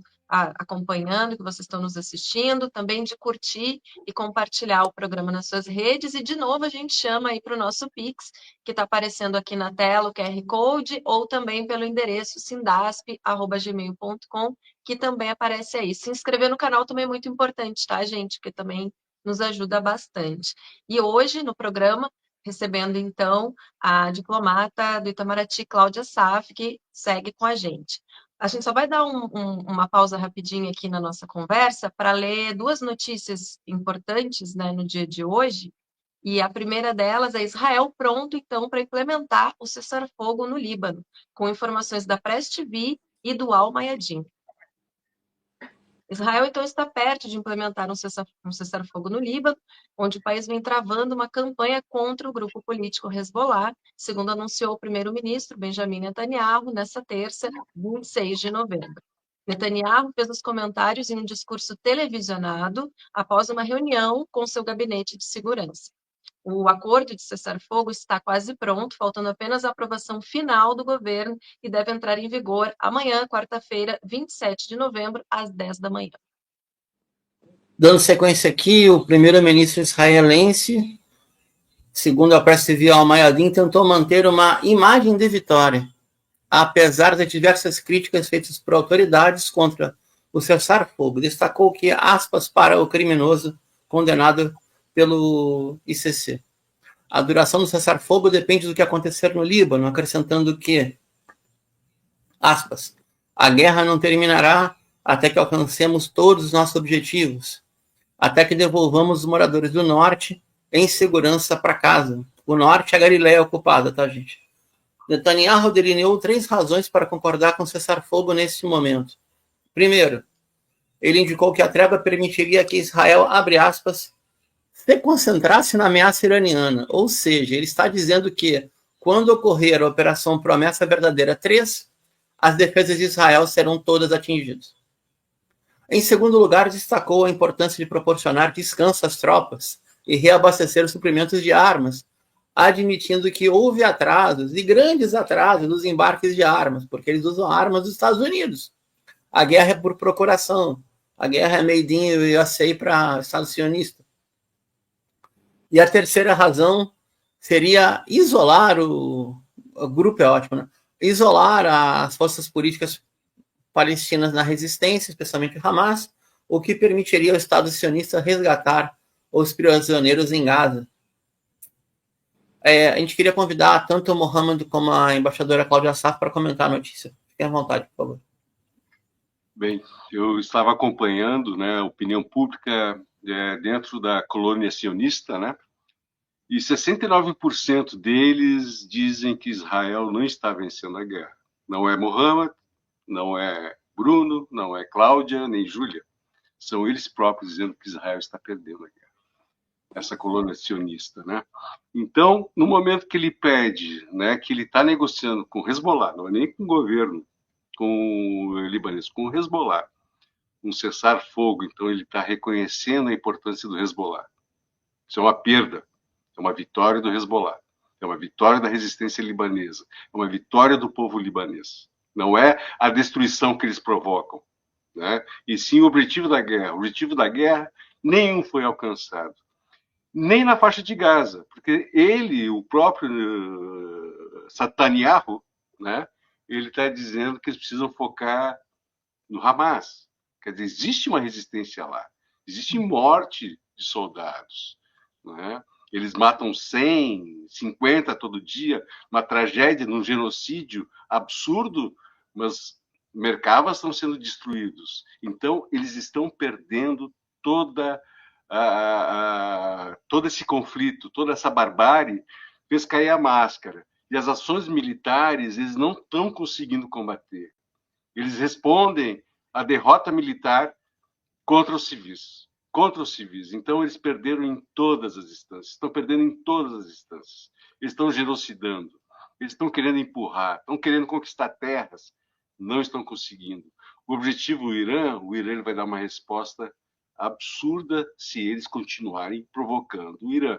acompanhando, que vocês estão nos assistindo, também de curtir e compartilhar o programa nas suas redes. E, de novo, a gente chama aí para o nosso Pix, que está aparecendo aqui na tela, o QR Code, ou também pelo endereço sindasp@gmail.com, que também aparece aí. Se inscrever no canal também é muito importante, tá, gente? Porque também nos ajuda bastante. E hoje, no programa, recebendo, então, a diplomata do Itamaraty, Cláudia Assaf, que segue com a gente. A gente só vai dar uma pausa rapidinho aqui na nossa conversa para ler duas notícias importantes, né, no dia de hoje. E a primeira delas é Israel pronto, então, para implementar o cessar-fogo no Líbano, com informações da Press TV e do Al Mayadin. Israel, então, está perto de implementar um cessar-fogo no Líbano, onde o país vem travando uma campanha contra o grupo político Hezbollah, segundo anunciou o primeiro-ministro Benjamin Netanyahu nesta terça, 26 de novembro. Netanyahu fez os comentários em um discurso televisionado após uma reunião com seu gabinete de segurança. O acordo de cessar-fogo está quase pronto, faltando apenas a aprovação final do governo e deve entrar em vigor amanhã, quarta-feira, 27 de novembro, às 10 da manhã. Dando sequência aqui, o primeiro-ministro israelense, segundo a Press TV, Al Mayadin, tentou manter uma imagem de vitória, apesar de diversas críticas feitas por autoridades contra o cessar-fogo. Destacou que, aspas, para o criminoso condenado pelo ICC. A duração do cessar-fogo depende do que acontecer no Líbano, acrescentando que, aspas, a guerra não terminará até que alcancemos todos os nossos objetivos, até que devolvamos os moradores do norte em segurança para casa. O norte é a Galileia ocupada, tá, gente? Netanyahu delineou 3 razões para concordar com cessar-fogo nesse momento. Primeiro, ele indicou que a trégua permitiria que Israel, abre aspas, se concentrasse na ameaça iraniana. Ou seja, ele está dizendo que, quando ocorrer a Operação Promessa Verdadeira 3, as defesas de Israel serão todas atingidas. Em segundo lugar, destacou a importância de proporcionar descanso às tropas e reabastecer os suprimentos de armas, admitindo que houve atrasos, e grandes atrasos, nos embarques de armas, porque eles usam armas dos Estados Unidos. A guerra é por procuração. A guerra é made in USA para o Estado sionista. E a terceira razão seria isolar o grupo, é ótimo, né? Isolar as forças políticas palestinas na resistência, especialmente o Hamas, o que permitiria ao Estado sionista resgatar os prisioneiros em Gaza. A gente queria convidar tanto o Mohamed como a embaixadora Cláudia Assaf para comentar a notícia. Fiquem à vontade, por favor. Bem, eu estava acompanhando, né, a opinião pública dentro da colônia sionista, né, e 69% deles dizem que Israel não está vencendo a guerra. Não é Mohamed, não é Bruno, não é Cláudia, nem Júlia. São eles próprios dizendo que Israel está perdendo a guerra. Essa colônia sionista, né? Então, no momento que ele pede, né, que ele está negociando com o Hezbollah, não é nem com o governo, com o libanês, com o Hezbollah, um cessar-fogo, então ele está reconhecendo a importância do Hezbollah. Isso é uma perda, é uma vitória do Hezbollah, é uma vitória da resistência libanesa, é uma vitória do povo libanês. Não é a destruição que eles provocam, né? E sim o objetivo da guerra. O objetivo da guerra nenhum foi alcançado. Nem na faixa de Gaza, porque ele, o próprio Netanyahu, né, ele está dizendo que eles precisam focar no Hamas. Quer dizer, existe uma resistência lá, existe morte de soldados, né? Eles matam 100, 50 todo dia, uma tragédia, um genocídio absurdo, mas Merkavas estão sendo destruídos. Então, eles estão perdendo todo esse conflito, toda essa barbárie, fez cair a máscara. E as ações militares, eles não estão conseguindo combater. Eles respondem à derrota militar contra os civis. Contra os civis. Então, eles perderam em todas as instâncias. Estão perdendo em todas as instâncias. Eles estão genocidando. Eles estão querendo empurrar. Estão querendo conquistar terras. Não estão conseguindo. O objetivo do Irã, ele vai dar uma resposta absurda se eles continuarem provocando o Irã.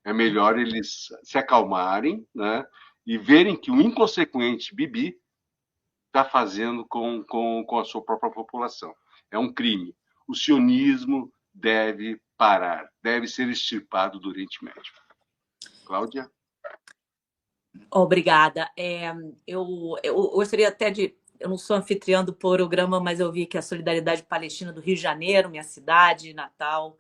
É melhor eles se acalmarem, né, e verem que o inconsequente Bibi está fazendo com a sua própria população. É um crime. O sionismo deve parar, deve ser extirpado do Oriente Médio. Cláudia? Obrigada. Eu gostaria até de... Eu não sou anfitriã do programa, mas eu vi que a Solidariedade Palestina do Rio de Janeiro, minha cidade natal,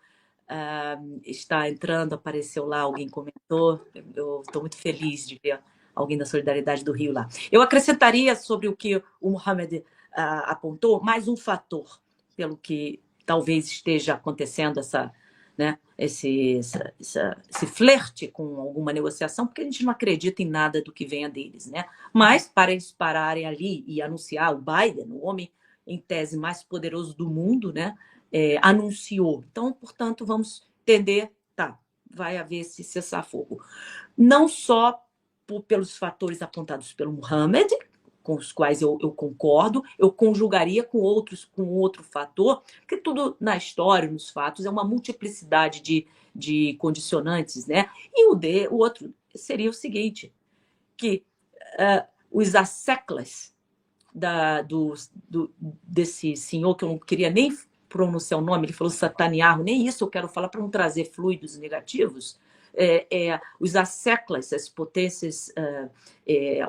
está entrando, apareceu lá, alguém comentou. Eu estou muito feliz de ver alguém da Solidariedade do Rio lá. Eu acrescentaria sobre o que o Mohamed apontou, mais um fator, pelo que talvez esteja acontecendo esse flerte com alguma negociação, porque a gente não acredita em nada do que venha deles, né? Mas, para eles pararem ali e anunciar, o Biden, o homem, em tese, mais poderoso do mundo, né? Anunciou. Então, portanto, vamos entender, vai haver esse cessar-fogo. Não só pelos fatores apontados pelo Mohamed, com os quais eu concordo, eu conjugaria com outro fator, porque tudo na história, nos fatos, é uma multiplicidade de condicionantes, né? E o outro seria o seguinte, que os asseclas desse senhor, que eu não queria nem pronunciar o nome, ele falou Netanyahu, nem isso eu quero falar para não trazer fluidos negativos, os asseclas, as potências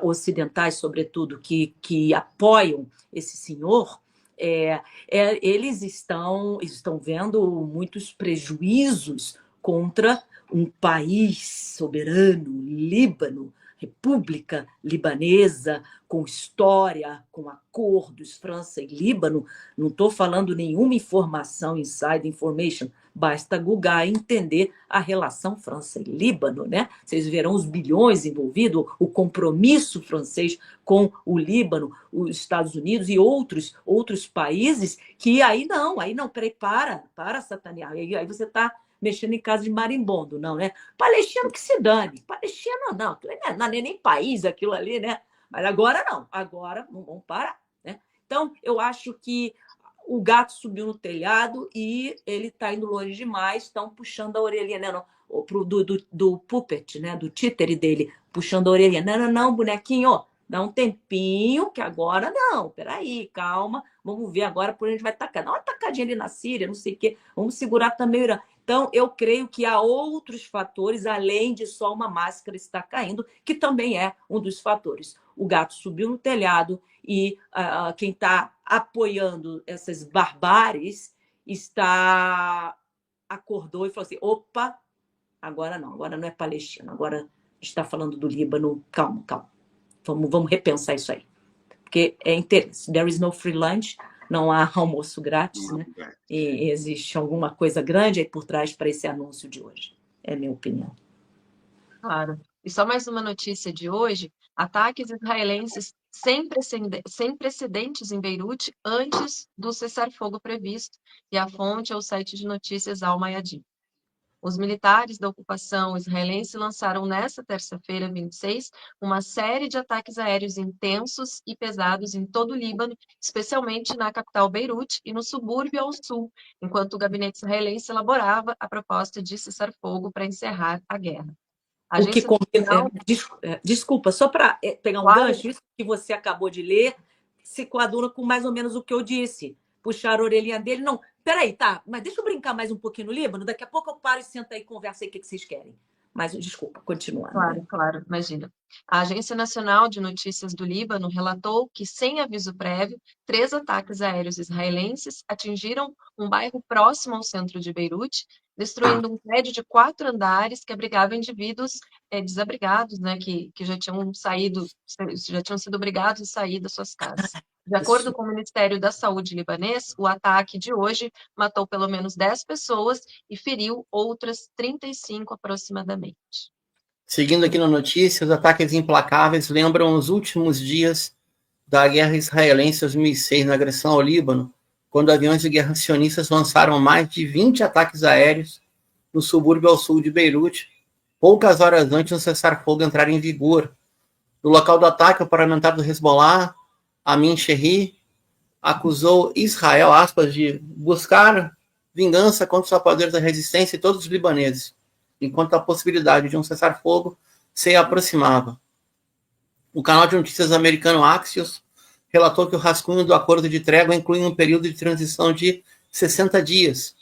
ocidentais, sobretudo, que apoiam esse senhor, eles estão vendo muitos prejuízos contra um país soberano, Líbano, República Libanesa, com história, com acordos, França e Líbano. Não estou falando nenhuma informação, inside information, basta googar e entender a relação França e Líbano, né? Vocês verão os bilhões envolvidos, o compromisso francês com o Líbano, os Estados Unidos e outros países que aí não, peraí, para, Netanyahu. Aí você está mexendo em casa de marimbondo, não, né? Palestino que se dane. Palestina não, aquilo não é nem país aquilo ali, né? Mas agora não, agora não vamos parar, né? Então, eu acho que o gato subiu no telhado e ele está indo longe demais, estão puxando a orelhinha, né? Não, do puppet, né? Do títere dele, puxando a orelhinha. Não, não, não, bonequinho, dá um tempinho, que agora não, peraí, calma, vamos ver agora por onde a gente vai tacar. Dá uma tacadinha ali na Síria, não sei o quê, vamos segurar também o Irã. Então, eu creio que há outros fatores, além de só uma máscara estar caindo, que também é um dos fatores. O gato subiu no telhado e quem está apoiando essas barbáries acordou e falou assim, opa, agora não é Palestina, agora está falando do Líbano, calma, calma. Vamos repensar isso aí. Porque é interesse. There is no free lunch, não há almoço grátis, né? E existe alguma coisa grande aí por trás para esse anúncio de hoje. É a minha opinião. Claro. E só mais uma notícia de hoje: ataques israelenses sem precedentes em Beirute antes do cessar-fogo previsto. E a fonte é o site de notícias Al Mayadin. Os militares da ocupação israelense lançaram nesta terça-feira, 26, uma série de ataques aéreos intensos e pesados em todo o Líbano, especialmente na capital Beirute e no subúrbio ao sul, enquanto o gabinete israelense elaborava a proposta de cessar-fogo para encerrar a guerra. A O que Agência combina, Nacional... desculpa, só para pegar um Claro. gancho, isso que você acabou de ler se coaduna com mais ou menos o que eu disse. Puxar a orelhinha dele. Não, peraí, tá, mas deixa eu brincar mais um pouquinho no Líbano, daqui a pouco eu paro e senta aí e conversa aí o que vocês querem. Mas, desculpa, continuando. Claro, claro, imagina. A Agência Nacional de Notícias do Líbano relatou que, sem aviso prévio, 3 ataques aéreos israelenses atingiram um bairro próximo ao centro de Beirute, destruindo um prédio de 4 andares que abrigava indivíduos desabrigados, né, que já tinham sido obrigados a sair das suas casas. De acordo com o Ministério da Saúde libanês, o ataque de hoje matou pelo menos 10 pessoas e feriu outras 35 aproximadamente. Seguindo aqui na notícia, os ataques implacáveis lembram os últimos dias da guerra israelense 2006, na agressão ao Líbano, quando aviões de guerra sionistas lançaram mais de 20 ataques aéreos no subúrbio ao sul de Beirute, poucas horas antes do cessar-fogo entrar em vigor. No local do ataque, o parlamentar do Hezbollah, Amin Sherri, acusou Israel, aspas, de buscar vingança contra os apoiadores da resistência e todos os libaneses, enquanto a possibilidade de um cessar-fogo se aproximava. O canal de notícias americano Axios relatou que o rascunho do acordo de trégua inclui um período de transição de 60 dias.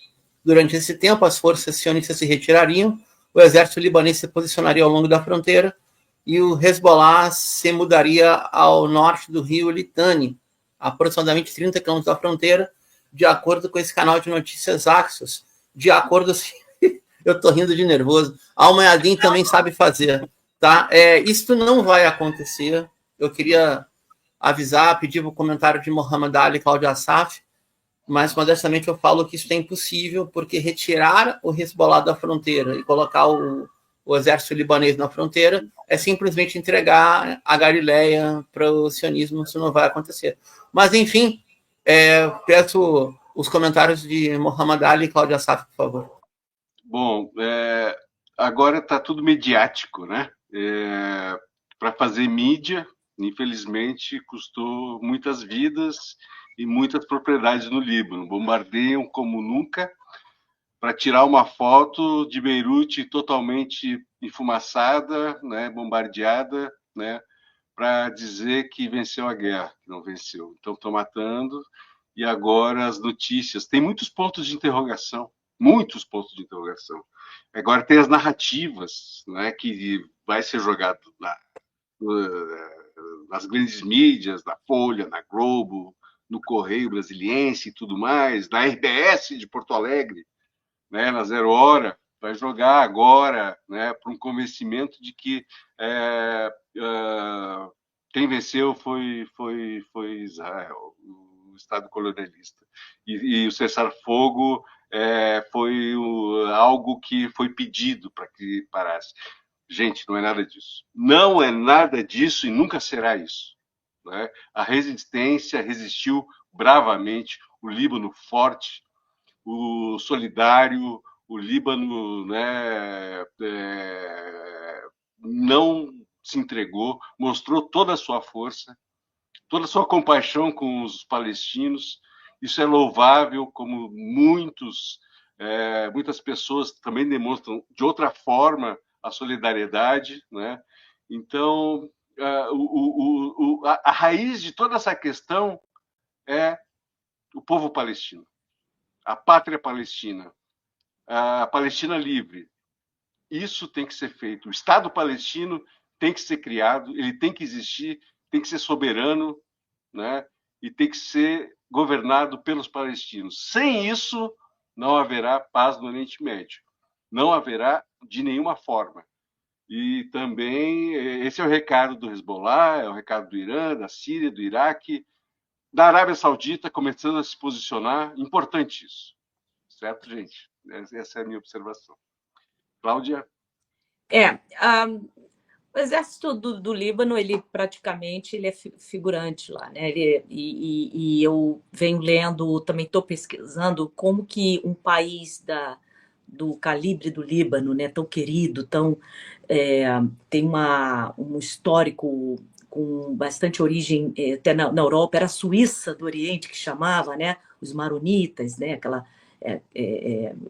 Durante esse tempo, as forças sionistas se retirariam, o exército libanês se posicionaria ao longo da fronteira e o Hezbollah se mudaria ao norte do rio Litani, aproximadamente 30 quilômetros da fronteira, de acordo com esse canal de notícias Axios. De acordo... Eu estou rindo de nervoso. A Al Mayadin também sabe fazer. Tá? Isso não vai acontecer. Eu queria avisar, pedir o comentário de Mohamed Ali e Cláudia Assaf, mas modestamente eu falo que isso é impossível, porque retirar o Hezbollah da fronteira e colocar o exército libanês na fronteira é simplesmente entregar a Galileia para o sionismo. Isso não vai acontecer. Mas, enfim, peço os comentários de Mohamed Ali e Cláudia Assaf, por favor. Bom, agora está tudo mediático, né? Para fazer mídia, infelizmente, custou muitas vidas e muitas propriedades no Líbano. Bombardeiam como nunca para tirar uma foto de Beirute totalmente enfumaçada, né, bombardeada, né, para dizer que venceu a guerra, que não venceu. Então, estão matando, e agora as notícias. Tem muitos pontos de interrogação, muitos pontos de interrogação. Agora tem as narrativas, né, que vai ser jogado nas grandes mídias, na Folha, na Globo, no Correio Brasiliense e tudo mais, na RBS de Porto Alegre, né, na 0 Hora, vai jogar agora, né, para um convencimento de que quem venceu foi Israel, o Estado colonialista. E o cessar-fogo foi algo que foi pedido para que parasse. Gente, não é nada disso. Não é nada disso e nunca será isso. Né? A resistência resistiu bravamente, o Líbano forte, o solidário, o Líbano, né, não se entregou, mostrou toda a sua força, toda a sua compaixão com os palestinos. Isso é louvável, como muitas pessoas também demonstram de outra forma a solidariedade, né? Então, a raiz de toda essa questão é o povo palestino, a pátria palestina, a Palestina livre. Isso tem que ser feito. O Estado palestino tem que ser criado, ele tem que existir, tem que ser soberano, né? E tem que ser governado pelos palestinos. Sem isso, não haverá paz no Oriente Médio. Não haverá de nenhuma forma. E também, esse é o recado do Hezbollah, é o recado do Irã, da Síria, do Iraque, da Arábia Saudita começando a se posicionar. Importante isso. Certo, gente? Essa é a minha observação. Cláudia? O exército do Líbano, ele praticamente ele é figurante lá, né? E eu venho lendo, também estou pesquisando como que um país do calibre do Líbano, né, tão querido, tem um histórico com bastante origem até na Europa, era a Suíça do Oriente que chamava, né? Os maronitas, né?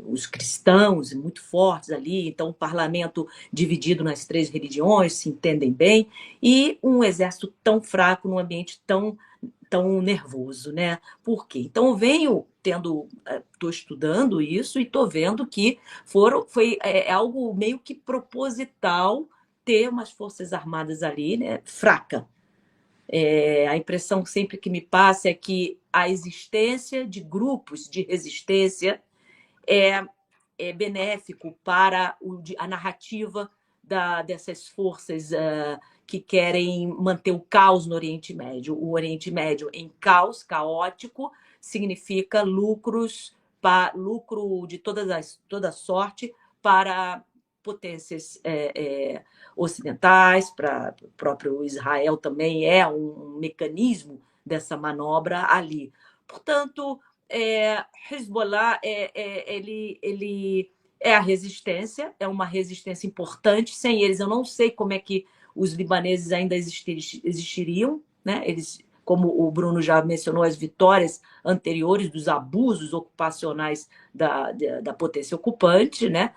Os cristãos muito fortes ali, então o parlamento dividido nas 3 religiões, se entendem bem, e um exército tão fraco num ambiente tão nervoso, né? Por quê? Então eu venho estou estudando isso e estou vendo que foi algo meio que proposital ter umas forças armadas ali, né, fraca. A impressão sempre que me passa é que a existência de grupos de resistência é benéfico para a narrativa dessas forças que querem manter o caos no Oriente Médio. O Oriente Médio em caos, caótico, significa lucro de toda sorte para potências ocidentais, para o próprio Israel também é um mecanismo dessa manobra ali. Portanto, Hezbollah ele é a resistência, é uma resistência importante. Sem eles, eu não sei como é que os libaneses ainda existiriam, né? Eles, como o Bruno já mencionou, as vitórias anteriores dos abusos ocupacionais da potência ocupante, né?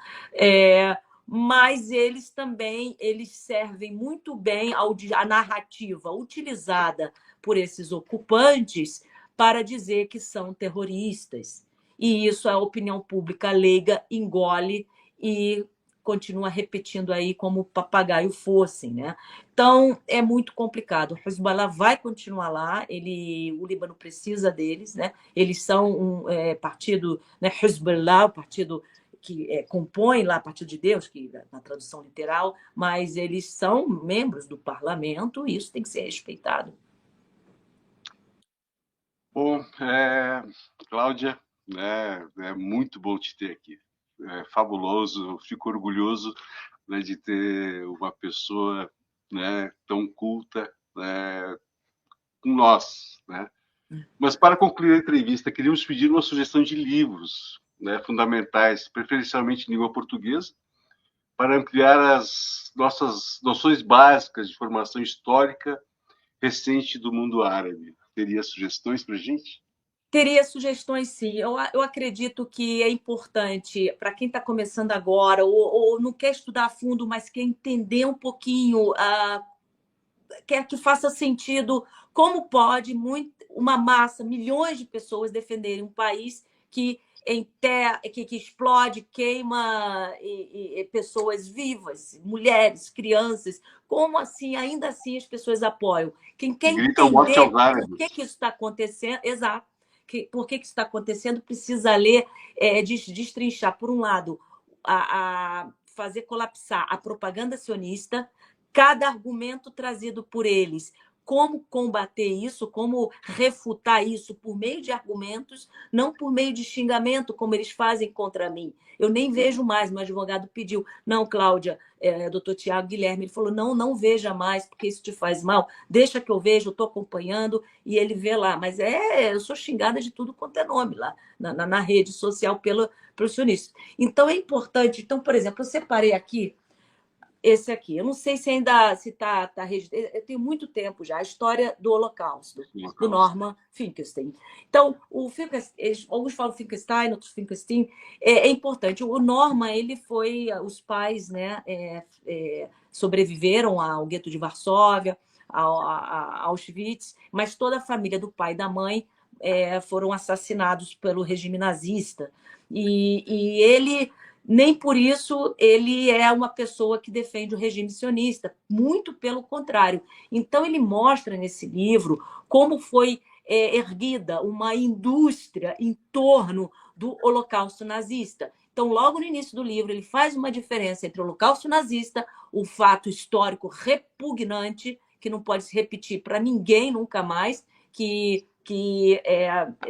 Mas eles também servem muito bem à narrativa utilizada por esses ocupantes para dizer que são terroristas. E isso a opinião pública leiga engole e continua repetindo aí como papagaio fossem, né? Então, é muito complicado. O Hezbollah vai continuar lá, o Líbano precisa deles, né? Eles são um partido, né? Hezbollah, o partido que compõe lá Partido de Deus, que na tradução literal, mas eles são membros do parlamento e isso tem que ser respeitado. Bom, Cláudia, é muito bom te ter aqui. É fabuloso, fico orgulhoso, né, de ter uma pessoa, né, tão culta, né, com nós, né? Mas para concluir a entrevista, queríamos pedir uma sugestão de livros, né, fundamentais, preferencialmente em língua portuguesa, para ampliar as nossas noções básicas de formação histórica recente do mundo árabe. Teria sugestões para a gente? Teria sugestões, sim. Eu acredito que é importante para quem está começando agora ou não quer estudar a fundo, mas quer entender um pouquinho, quer que faça sentido como pode uma massa, milhões de pessoas defenderem um país que explode, queima pessoas vivas, mulheres, crianças. Como assim, ainda assim, as pessoas apoiam? Quem quer entender por que isso está acontecendo, exato, por que isso está acontecendo, precisa ler, destrinchar, por um lado, fazer colapsar a propaganda sionista, cada argumento trazido por eles como combater isso, como refutar isso por meio de argumentos, não por meio de xingamento, como eles fazem contra mim. Eu nem vejo mais, meu advogado pediu. Não, Cláudia, doutor Tiago Guilherme, ele falou, não veja mais, porque isso te faz mal. Deixa que eu vejo, eu estou acompanhando, e ele vê lá. Mas eu sou xingada de tudo quanto é nome lá, na rede social pelos sionistas. Então, é importante. Então, por exemplo, eu separei aqui esse aqui. Eu não sei se ainda se está registrado. Eu tenho muito tempo já. A história do Holocausto, do Norman Finkelstein. Então, alguns falam Finkelstein, outros Finkelstein. É importante. O Norman, ele foi... Os pais, né, sobreviveram ao gueto de Varsóvia, a Auschwitz, mas toda a família do pai e da mãe foram assassinados pelo regime nazista. E ele... Nem por isso ele é uma pessoa que defende o regime sionista, muito pelo contrário. Então, ele mostra nesse livro como foi erguida uma indústria em torno do Holocausto nazista. Então, logo no início do livro, ele faz uma diferença entre o Holocausto nazista, o fato histórico repugnante, que não pode se repetir para ninguém nunca mais, que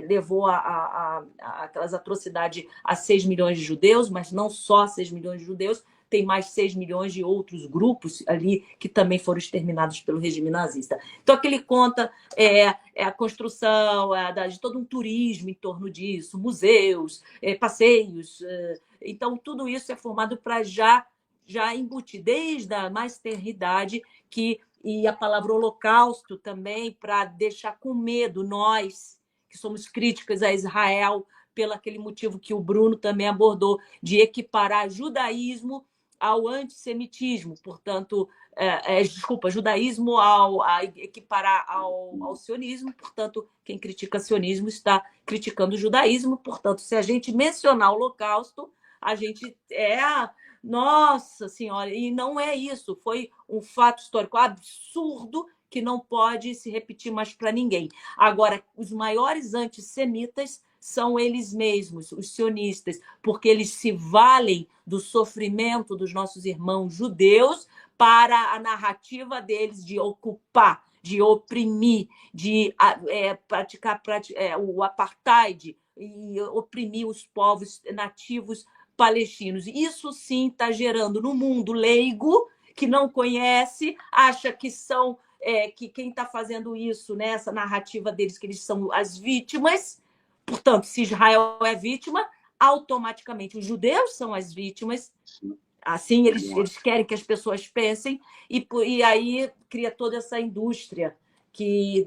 levou aquelas atrocidades a 6 milhões de judeus, mas não só 6 milhões de judeus, tem mais 6 milhões de outros grupos ali que também foram exterminados pelo regime nazista. Então, aqui ele conta a construção de todo um turismo em torno disso, museus, passeios. Então, tudo isso é formado para já embutir, desde a mais tenra idade, e a palavra holocausto também, para deixar com medo nós, que somos críticas a Israel, pelo aquele motivo que o Bruno também abordou, de equiparar judaísmo ao antissemitismo, portanto, judaísmo a equiparar ao sionismo, portanto, quem critica sionismo está criticando o judaísmo, portanto, se a gente mencionar o holocausto, a gente nossa Senhora, e não é isso, foi um fato histórico absurdo que não pode se repetir mais para ninguém. Agora, os maiores antissemitas são eles mesmos, os sionistas, porque eles se valem do sofrimento dos nossos irmãos judeus para a narrativa deles de ocupar, de oprimir, de praticar o apartheid e oprimir os povos nativos palestinos. Isso sim está gerando no mundo leigo, que não conhece, acha que são que quem está fazendo isso, né, essa narrativa deles, que eles são as vítimas. Portanto, se Israel é vítima, automaticamente os judeus são as vítimas. Assim, eles querem que as pessoas pensem, e aí cria toda essa indústria que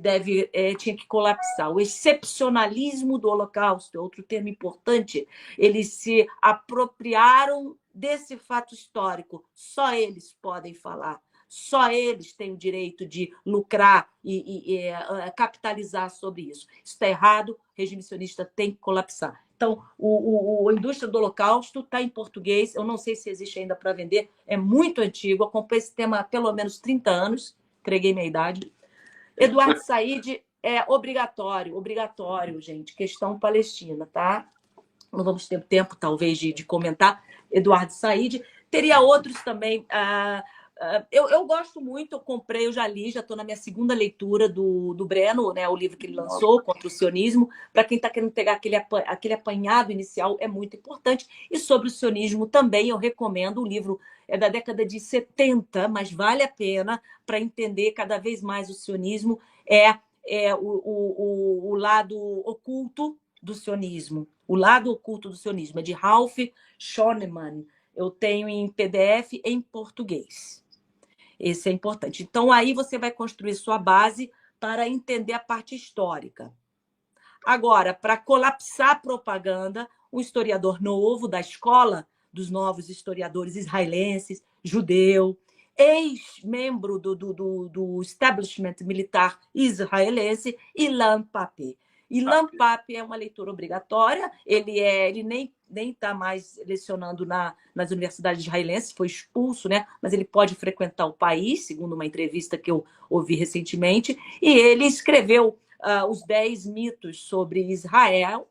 tinha que colapsar. O excepcionalismo do Holocausto é outro termo importante. Eles se apropriaram desse fato histórico. Só eles podem falar. Só eles têm o direito de lucrar e capitalizar sobre isso. Isso está errado, o regime sionista tem que colapsar. Então, a indústria do Holocausto está em português, eu não sei se existe ainda para vender, é muito antigo, acompanho esse tema há pelo menos 30 anos, entreguei minha idade. Eduardo Said é obrigatório, gente, questão palestina, tá? Não vamos ter tempo, talvez, de comentar. Eduardo Said. Teria outros também. Eu gosto muito, eu já li, já estou na minha segunda leitura do Breno, né, o livro que ele lançou, Contra o Sionismo. Para quem está querendo pegar aquele apanhado inicial, é muito importante. E sobre o sionismo também eu recomendo o livro, é da década de 70, mas vale a pena para entender cada vez mais o sionismo, o lado oculto do sionismo. O lado oculto do sionismo é de Ralph Schoenemann. Eu tenho em PDF em português. Esse é importante. Então, aí você vai construir sua base para entender a parte histórica. Agora, para colapsar a propaganda, um historiador novo da escola dos novos historiadores israelenses, judeu, ex-membro do establishment militar israelense, Ilan Pappé. Ilan Pappé é uma leitura obrigatória, ele nem está mais lecionando nas universidades israelenses, foi expulso, né? Mas ele pode frequentar o país, segundo uma entrevista que eu ouvi recentemente, e ele escreveu os 10 mitos sobre Israel,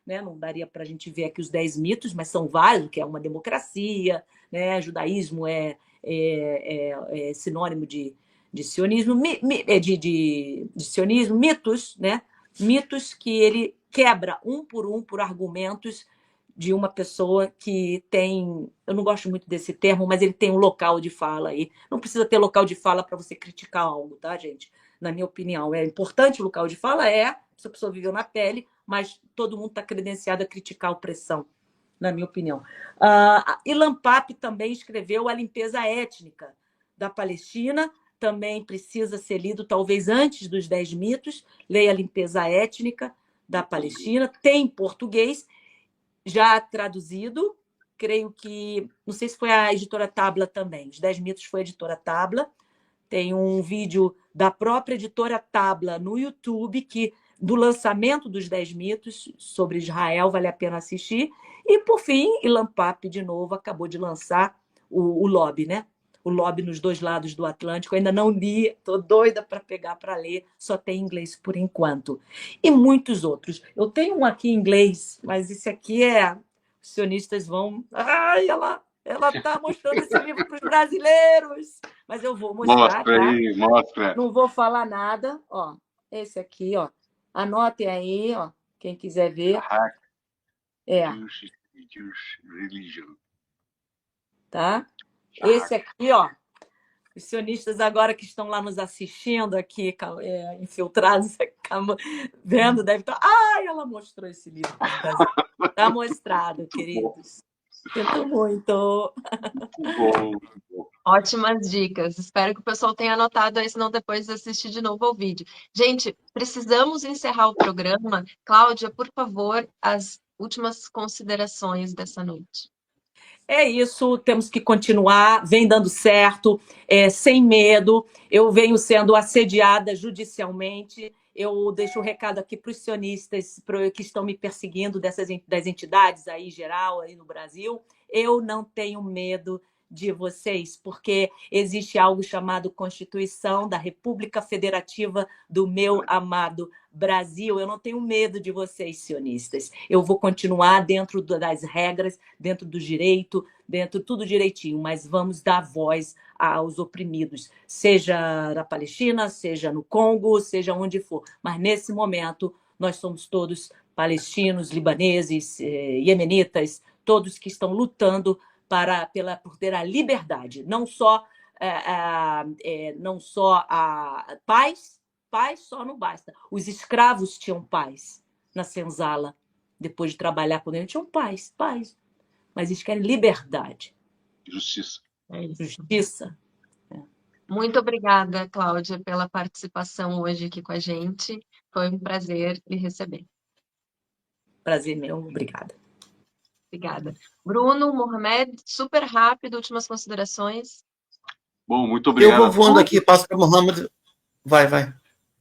né? Não daria para a gente ver aqui os 10 mitos, mas são vários, que é uma democracia, né? Judaísmo é sinônimo de de sionismo, de sionismo, mitos, né? Mitos que ele quebra um por argumentos de uma pessoa que tem, eu não gosto muito desse termo, mas ele tem um local de fala aí. Não precisa ter local de fala para você criticar algo, tá, gente? Na minha opinião, é importante o local de fala, se a pessoa viveu na pele, mas todo mundo está credenciado a criticar a opressão, na minha opinião. Ilan Pappé também escreveu A Limpeza Étnica da Palestina, também precisa ser lido talvez antes dos 10 mitos. Leia A Limpeza Étnica da Palestina, tem em português, já traduzido, creio que, não sei se foi a editora Tabla também, os 10 mitos foi a editora Tabla, tem um vídeo da própria editora Tabla no YouTube, do lançamento dos 10 mitos sobre Israel, vale a pena assistir. E, por fim, Ilan Pappé, de novo, acabou de lançar o Lobby, né? O Lobby nos dois lados do Atlântico. Eu ainda não li, estou doida para pegar para ler, só tem em inglês por enquanto. E muitos outros. Eu tenho um aqui em inglês, mas esse aqui os sionistas vão... Ai, ela está mostrando esse livro para os brasileiros, mas eu vou mostrar. Mostra aí, mostra. Não vou falar nada. Ó, esse aqui, ó. Anotem aí, ó, quem quiser ver. Jewish Religion. Tá? Esse aqui, ó, os sionistas agora que estão lá nos assistindo aqui, infiltrados, vendo, deve estar... Ai, ela mostrou esse livro. Está mostrado, queridos. Sinto muito. Bom. Ótimas dicas. Espero que o pessoal tenha anotado aí, senão depois assistir de novo ao vídeo. Gente, precisamos encerrar o programa. Cláudia, por favor, as últimas considerações dessa noite. É isso, temos que continuar, vem dando certo, sem medo. Eu venho sendo assediada judicialmente. Eu deixo um recado aqui para os sionistas que estão me perseguindo das entidades aí em geral, aí no Brasil. Eu não tenho medo de vocês, porque existe algo chamado Constituição da República Federativa do meu amado Brasil. Eu não tenho medo de vocês, sionistas. Eu vou continuar dentro das regras, dentro do direito, dentro tudo direitinho, mas vamos dar voz aos oprimidos, seja na Palestina, seja no Congo, seja onde for. Mas nesse momento nós somos todos palestinos, libaneses, iemenitas, todos que estão lutando por ter a liberdade, não só a paz só não basta. Os escravos tinham paz na senzala, depois de trabalhar com eles, tinham paz, mas eles querem liberdade. Justiça. Justiça. Muito obrigada, Cláudia, pela participação hoje aqui com a gente. Foi um prazer lhe receber. Prazer meu, obrigada. Obrigada. Bruno, Mohamed, super rápido, últimas considerações. Bom, muito obrigado. Eu vou voando aqui, passo para o Mohamed. Vai.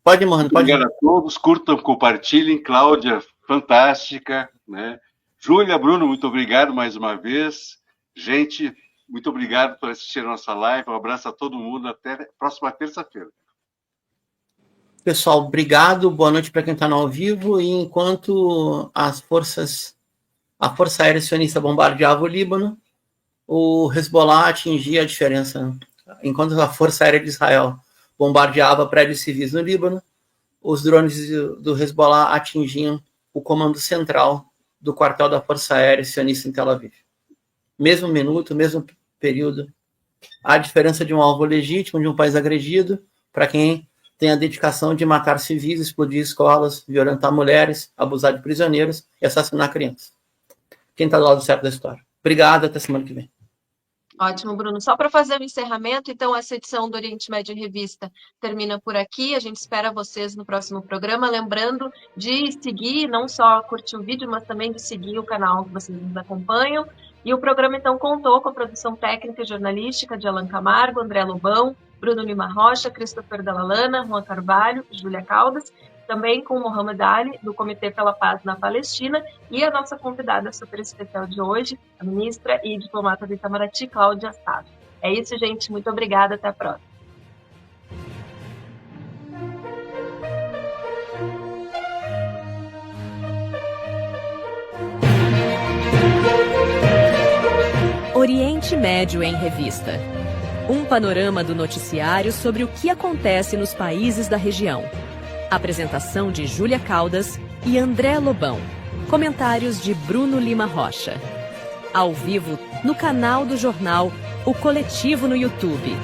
Pode, Mohamed, pode. Obrigado a todos, curtam, compartilhem. Cláudia, fantástica, né? Júlia, Bruno, muito obrigado mais uma vez. Gente, muito obrigado por assistir a nossa live. Um abraço a todo mundo. Até a próxima terça-feira. Pessoal, obrigado. Boa noite para quem está no ao vivo. E enquanto a Força Aérea Sionista bombardeava o Líbano, o Hezbollah atingia a diferença. Enquanto a Força Aérea de Israel bombardeava prédios civis no Líbano, os drones do Hezbollah atingiam o comando central do quartel da Força Aérea Sionista em Tel Aviv. Mesmo minuto, mesmo período. A diferença de um alvo legítimo, de um país agredido, para quem tem a dedicação de matar civis, explodir escolas, violentar mulheres, abusar de prisioneiros e assassinar crianças. Quem está do lado certo da história. Obrigado, até semana que vem. Ótimo, Bruno. Só para fazer o encerramento, então, essa edição do Oriente Médio em Revista termina por aqui. A gente espera vocês no próximo programa. Lembrando de seguir, não só curtir o vídeo, mas também de seguir o canal que vocês nos acompanham. E o programa, então, contou com a produção técnica e jornalística de Alan Camargo, André Lobão, Bruno Lima Rocha, Christopher Dallalana, Juan Carvalho, Júlia Caldas, também com Mohamed Ali, do Comitê pela Paz na Palestina, e a nossa convidada super especial de hoje, a ministra e diplomata do Itamaraty, Cláudia Safi. É isso, gente. Muito obrigada. Até a próxima. Oriente Médio em Revista. Um panorama do noticiário sobre o que acontece nos países da região. Apresentação de Júlia Caldas e André Lobão. Comentários de Bruno Lima Rocha. Ao vivo no canal do jornal O Coletivo no YouTube.